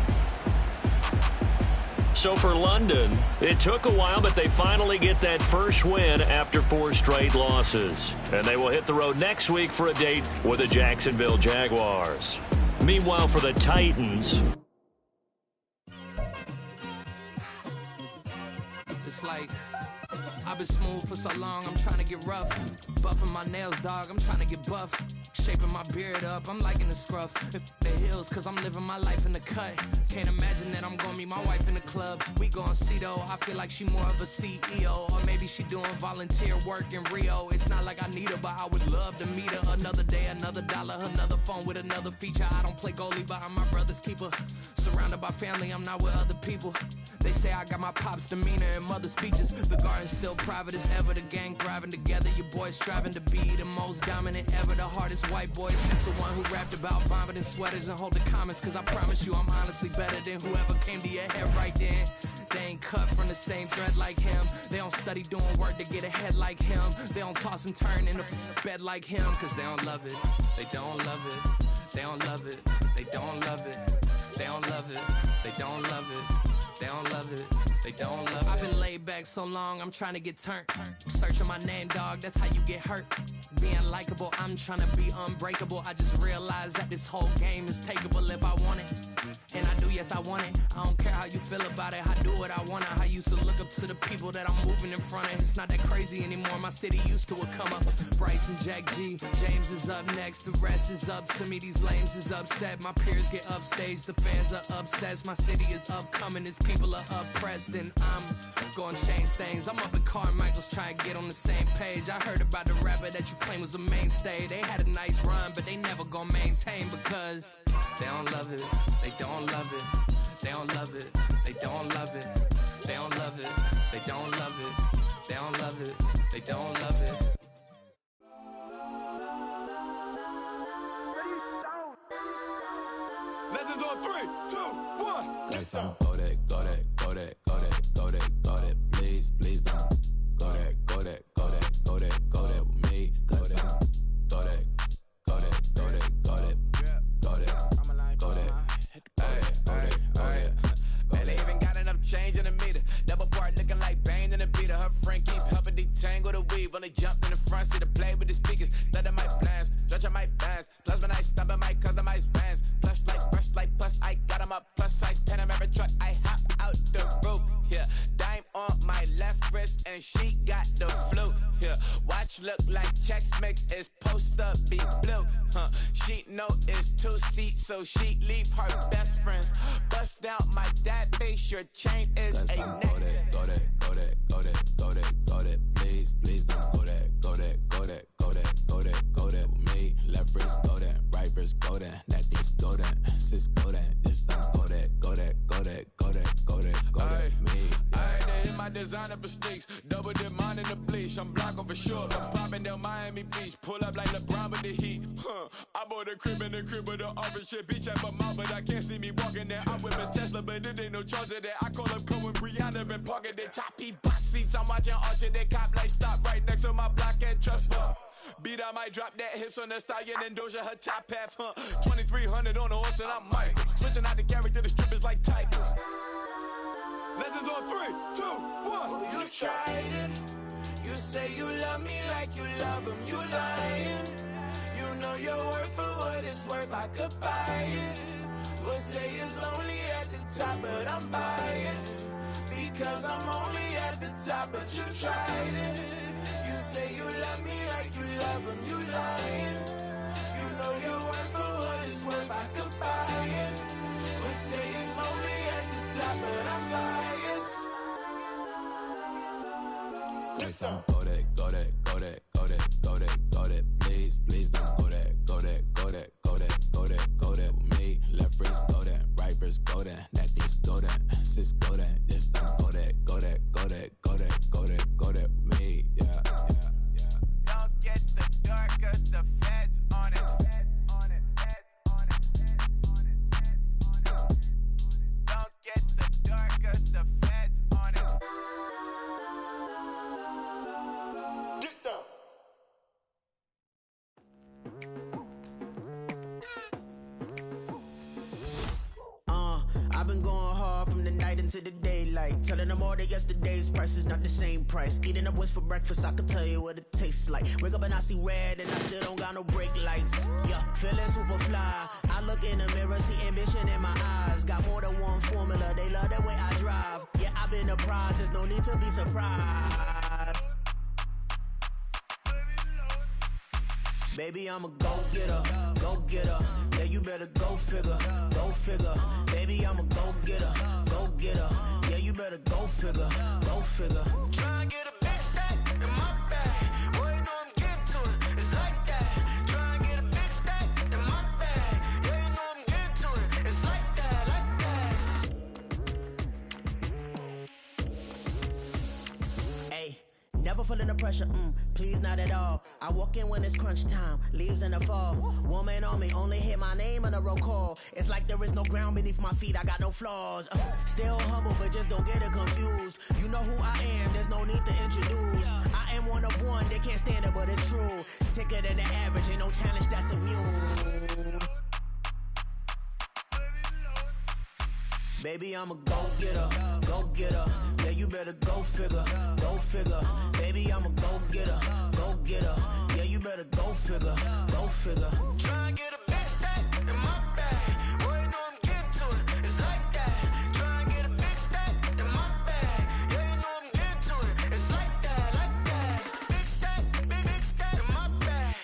So for London, it took a while, but they finally get that first win after 4 straight losses. And they will hit the road next week for a date with the Jacksonville Jaguars. Meanwhile, for the Titans, it's like I've been smooth for so long, I'm trying to get rough. Buffing my nails, dog, I'm trying to get buff. Shaping my beard up, I'm liking the scruff. The hills, cause I'm living my life in the cut. Can't imagine that I'm gonna meet my wife in the club. We gon' see though, I feel like she more of a CEO. Or maybe she doing volunteer work in Rio. It's not like I need her, but I would love to meet her. Another day, another dollar, another phone with another feature. I don't play goalie, but I'm my brother's keeper. Surrounded by family, I'm not with other people. They say I got my pop's demeanor and mother's features. The garden's still private as ever, the gang thriving together. Your boys striving to be the most dominant ever. The hardest white boy since the one who rapped about vomiting sweaters and hold the comments. Cause I promise you I'm honestly better than whoever came to your head right then. They ain't cut from the same thread like him. They don't study doing work to get ahead like him. They don't toss and turn in the bed like him. Cause they don't love it, they don't love it. They don't love it, they don't love it. They don't love it, they don't love it. They don't love it, they don't love it. I've been laid back so long, I'm trying to get turned. Searching my name, dog, that's how you get hurt. Being likable, I'm trying to be unbreakable. I just realized that this whole game is takeable if I want it. And I do, yes, I want it. I don't care how you feel about it, I do what I want. I used to look up to the people that I'm moving in front of. It's not that crazy anymore, my city used to come up. Bryce and Jack G, James is up next. The rest is up to me, these lames is upset. My peers get upstage, the fans are obsessed. My city is upcoming, its people are oppressed. And I'm gonna change things. I'm up at Carmichael's trying to get on the same page. I heard about the rapper that you claim was a mainstay. They had a nice run, but they never gonna maintain because they don't love it, they don't love it, they don't love it, they don't love it, they don't love it, they don't love it, they don't love it, they don't love it. Legends on 3, 2, 1. Guys, I'm go that, go that, go that, go that, go that, go that. Please, please don't go that, go that, go that, go that, go that with me. Guys, I'm go that, go that, go that, go that, go that, go that, go that. Man, they even got enough change in the meter. Double part looking like Bane in the beater. Her friend keep helping detangle the weave. Only jumped in the front seat to play with the speakers. Let them might blast, stretch my bands. Plus when I stop at my customized vans. Plush like brush like plus I got them up. Plus size Panamera truck. I hop out the roof. Yeah, dime on my left wrist and she got the flu. Yeah, watch look like Chex Mix is supposed to be blue. She know it's 2 seats, so she leave her best friends. Bust down my dad face. Your chain is a neck. Go that, go that, go that, go that, go that. Please, please don't go that, go that, go that, go that, go that, go that with me. Left wrist go that, right wrist go that, necklace go that, sis go that. This don't go that, go that, go that, go that, go that, go that with me. I had to hit my designer for sneaks. Double dip mine in the bleach. I'm blocking for sure. I'm popping down Miami Beach. Pull up like LeBron with the heat. I bought a crib in the crib with the orange shit. Beach at my mouth, but I can't see me walking there. I'm with a Tesla, but it ain't no charge of that. I call up Cohen, Brianna, been parking the choppy box seats. I'm watching Archer, they cop like stop right next to my block and trust fund. Beat, I might drop that hips on the stallion and Doja her top half, 2300 on the horse and I'm Mike. Switching out the character, the strippers like tigers. Legends on 3, 2, 1. You tried it. You say you love me like you love him. You lying. You know your worth for what it's worth. I could buy it. We'll say it's only at the top, but I'm biased because I'm only at the top. But you tried it. You say you love me like you love him. You lying. You know your worth for what it's worth. I could buy it. We'll say it's only at the top, but I'm biased. Go that, go that, go that, go that, go that, go that. Please, please don't go that, go that, go that, go that, go that, go that with me. Left wrist go that, right wrist go that, necklace go that, sis go that, this don't go that, go that, go that, go that, go that, go that with me. Yeah, yeah, yeah. Don't get the dark 'cause the feds on it. Don't get the dark 'cause the feds on it. Get down. I've been going hard from the night into the daylight, telling them all that yesterday's price is not the same price. Eating up what's for breakfast, I can tell you what it tastes like. Wake up and I see red and I still don't got no brake lights. Yeah, feeling super fly. I look in the mirror, see ambition in my eyes. Got more than one formula, they love the way I drive. Yeah, I've been a prize, there's no need to be surprised. Baby, I'm a go-getter, go-getter. Yeah, you better go figure, go figure. Baby, I'm a go-getter, go-getter. Yeah, you better go figure, go figure. Try and get a big stack in my bag. Boy, you know I'm getting to it, it's like that. Try and get a big stack in my bag. Yeah, you know I'm getting to it, it's like that, like that. Hey. Never feeling the pressure, please not at all. I walk in when it's crunch time, leaves in the fall. Woman on me, only hit my name on a roll call. It's like there is no ground beneath my feet, I got no flaws. Still humble, but just don't get it confused. You know who I am, there's no need to introduce. I am one of one, they can't stand it, but it's true. Sicker than the average, ain't no challenge that's immune. Baby, I'm a go-getter, go-getter. Yeah, you better go figure, go figure. Baby, I'm a go-getter, go-getter. Yeah, you better go figure, go figure. Try and get a big stack in my bag. Boy, you know I'm getting to it, it's like that. Try and get a big stack in my bag. Yeah, you know I'm getting to it, it's like that, like that. Big stack, big stack in my bag.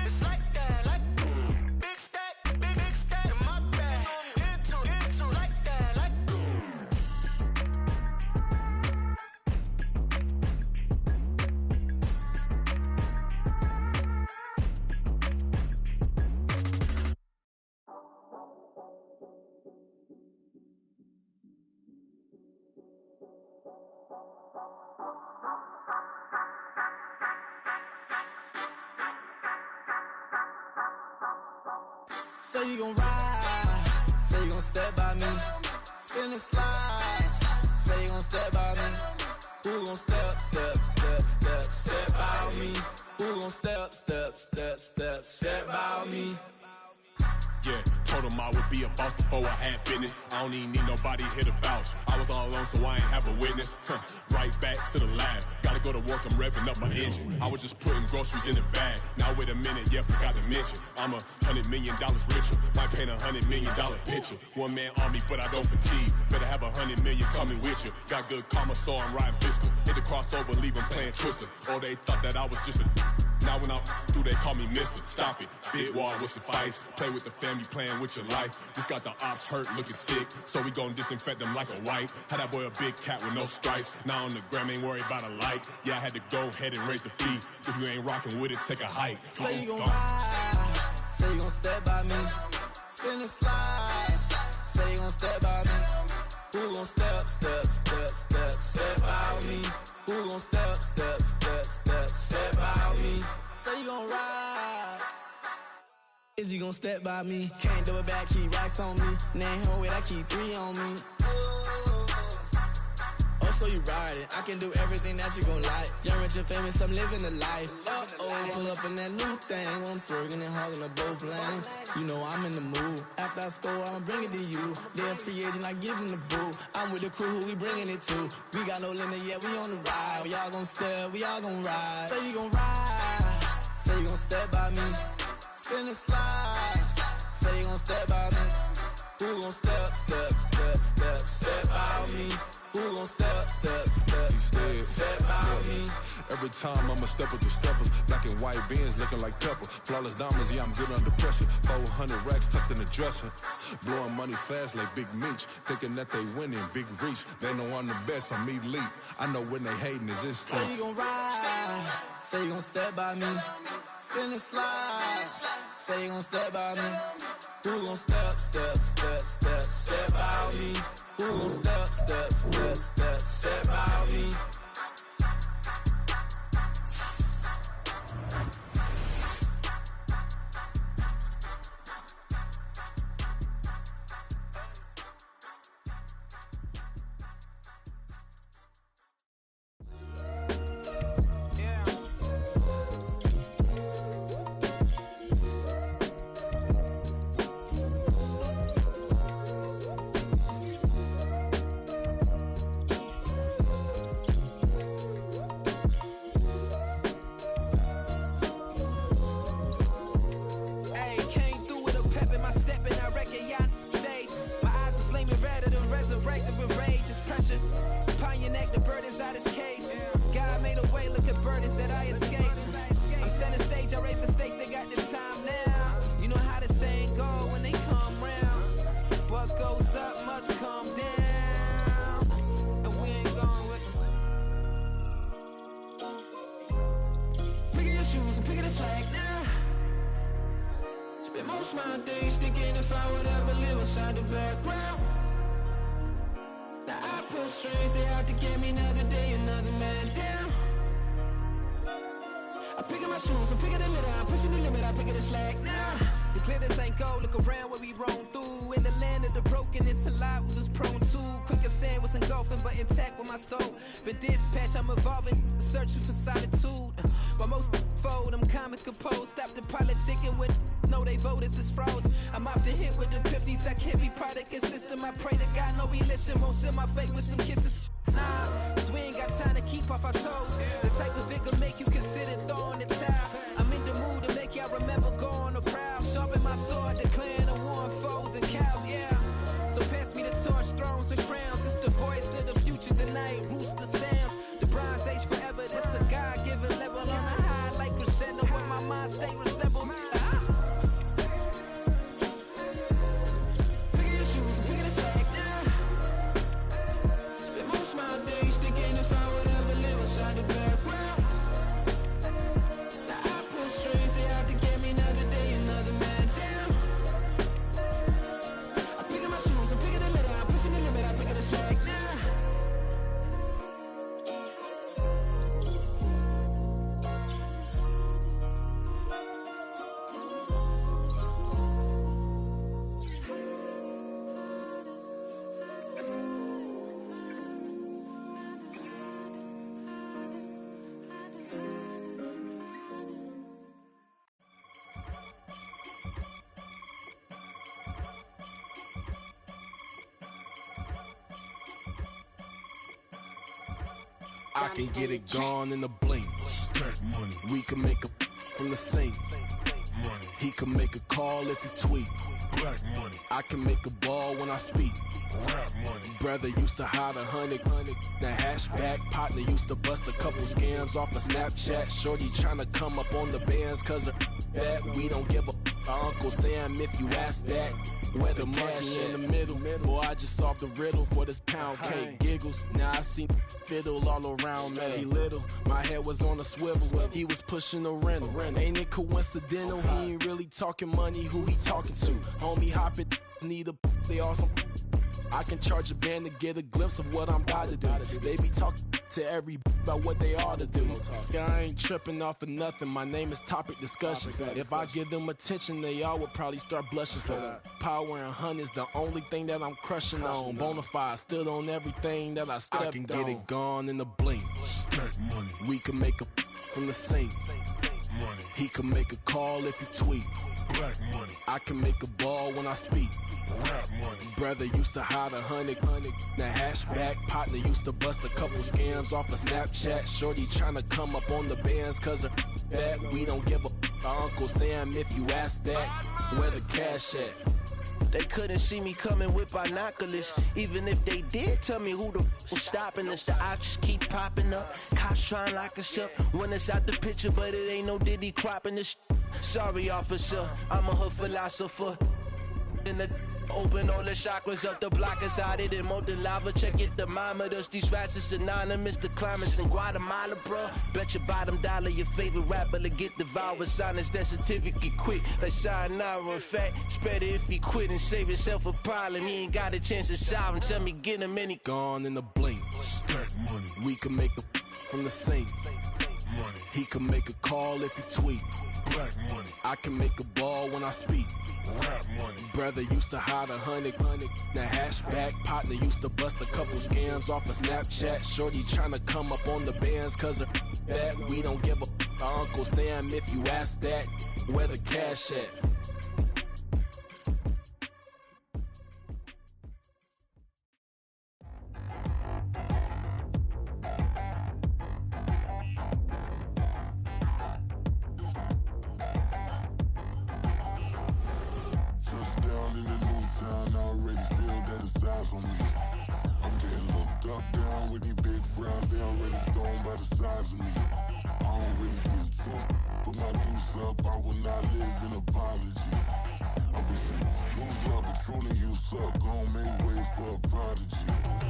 It's like that, like big stack in my bag. You know I'm getting to it, like that, like. Say you gon' ride, say you gon' step by me, spin and slide, say you gon' step by me. Who gon' step by me? Who gon' step by me? Yeah, told him I would be a boss before I had business. I don't even need nobody here to vouch. I was all alone, so I ain't have a witness. Right back to the lab. Gotta go to work, I'm revving up my engine. I was just putting groceries in the bag. Now wait a minute, yeah, forgot to mention. I'm $100 million richer. Might paint $100 million picture. One man army, but I don't fatigue. Better have 100 million coming with you. Got good karma, so I'm riding fiscal. Hit the crossover, leave them playing Twister. Or they thought that I was just a. Now when I do, they call me Mister. Stop it. Big wall would suffice. Play with the family, playing with your life. Just got the ops hurt, looking sick. So we gon' disinfect them like a wipe. Had that boy a big cat with no stripes. Now on the gram, ain't worried about a light. Yeah, I had to go ahead and raise the fee. If you ain't rocking with it, take a hike. Say you gon' ride, say you gon' step by me, spin and slide, say you gon' step by me. Who gon' step by me? Who gon' step by me? Say you gon' ride. Is he gon' step by me? Can't do it back, keep racks on me. Name home with I keep 3 on me. Oh, so you ride it. I can do everything that you gon' like. Young, rich, and famous, I'm living the life. Pull up in that new thing. I'm swerving and hogging up both lanes. You know I'm in the mood. After I score, I'ma bring it to you. They're a free agent, I give him the boo. I'm with the crew, who we bringing it to. We got no limit, yeah, we on the ride. We all gon' step, we all gon' ride. Say you gon' ride. Say you gon' step by me. Spin and slide. Say you gon' step by me. Who gon' step by me? Who gon' step by me? Every time I'ma step with the steppers. Black and white beans looking like pepper. Flawless diamonds, yeah, I'm good under pressure. 400 racks tucked in the dresser. Blowing money fast like Big Meech. Thinking that they winning, big reach. They know I'm the best, I'm elite. I know when they hating is instinct. Say you gon' ride. Say you gon' step by me. Spin and slide. Say you gon' step by me. Who gon' step by me? Who gon' step by me? I can get it gone in a blink. Stack money. We can make a from the sink. Money. He can make a call if he tweet. Black money. I can make a ball when I speak. Rap money. Brother used to hide 100. The hashback partner used to bust a couple scams off of Snapchat. Shorty tryna come up on the bands cause of that. We don't give a Uncle Sam if you ask that. Where the cash in the middle. Boy, I just solved the riddle for this pound cake. Giggles, now I see fiddle all around me. Little, my head was on a swivel. He was pushing a rental. Ain't it coincidental? He ain't really talking money. Who he talking to? Homie hopping, need a they awesome. I can charge a band to get a glimpse of what I'm about to do. They be talking to every about what they ought to do. I ain't tripping off of nothing. My name is topic discussion. If I give them attention, they all would probably start blushing. So power and hunt is the only thing that I'm crushing on. Bonafide, stood on everything that I stepped on. I can get it gone in a blink. Money. We can make a from the sink. Money. He can make a call if he tweet. Black money. I can make a ball when I speak. Rap money. Brother used to hide 100. The hashback partner used to bust a couple scams off of Snapchat. Shorty tryna come up on the bands cause of that. We don't give a Uncle Sam if you ask that. Where the cash at? They couldn't see me coming with binoculars. Even if they did, tell me who the was stopping us. The options keep popping up. Cops trying to lock us up. When it's out the picture, but it ain't no Diddy cropping this. Sorry, officer, I'm a hood philosopher. In the open all the chakras up, the block is out it and molten lava. Check your thermometers. These rats is synonymous to climates in Guatemala, bro. Bet your bottom dollar your favorite rapper to get devoured. Sign his death certificate quick. Like sayonara. In fact, it's better if he quit and save himself a problem. He ain't got a chance to solve him. Tell me get him any. Gone in a blink. Stack money. We can make a from the sink. Money. He can make a call if he tweet. Black money. I can make a ball when I speak. Rap money. Brother used to hide 100. The hashback partner used to bust a couple scams off of Snapchat. Shorty tryna come up on the bands cause of that. We don't give a Uncle Sam if you ask that. Where the cash at?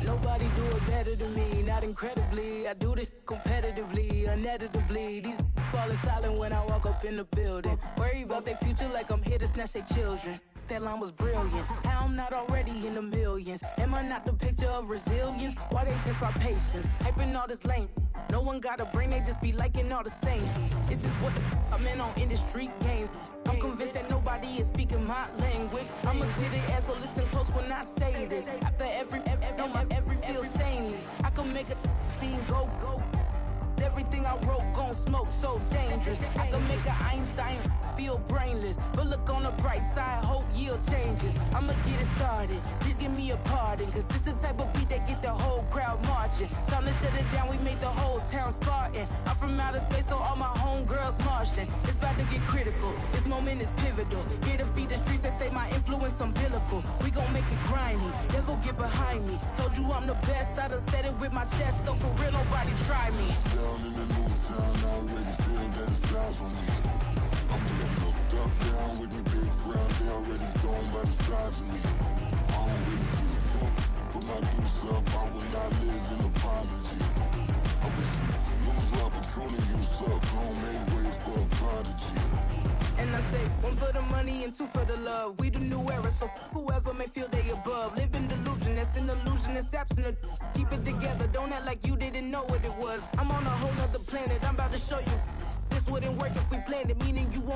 Nobody do it better than me, not incredibly. I do this competitively, uneditably. These falling silent when I walk up in the building. Worry about their future like I'm here to snatch their children. That line was brilliant. How I'm not already in the millions? Am I not the picture of resilience? Why they test my patience? Hyping all this lame. No one got a brain, they just be liking all the same. This is what I'm in on industry games. I'm convinced that nobody is speaking my language. I'ma get it as so listen close when I say this. After every feel stainless. I can make a scene go. Everything I wrote gon' smoke, so dangerous. I can make an Einstein feel brainless. But look on the bright side, hope yield changes. I'ma get it started, please give me a pardon. Cause this the type of beat that get the whole crowd marching. Time to shut it down, we made the whole town Spartan. I'm from outer space, so all my homegirls Martian. It's about to get critical, this moment is pivotal. Here to feed the streets that say my influence umbilical. We gon' make it grimy, never get behind me. Told you I'm the best, I done said it with my chest. So for real, nobody try me. Down in the new town, I already feel that it's eyes on me. I'm getting looked up, down with these big frowns. They already gone by the size of me. I don't really get drunk, put my deuce up. I will not live in apology. I wish you lose love, but truly you suck. Gon' make way for a prodigy. And I say, one for the money and two for the love. We the new era, so whoever may feel they above. Live in delusion, that's an illusion, that's absent. Keep it together, don't act like you didn't know what it was. I'm on a whole nother planet, I'm about to show you. This wouldn't work if we planned it, meaning you won't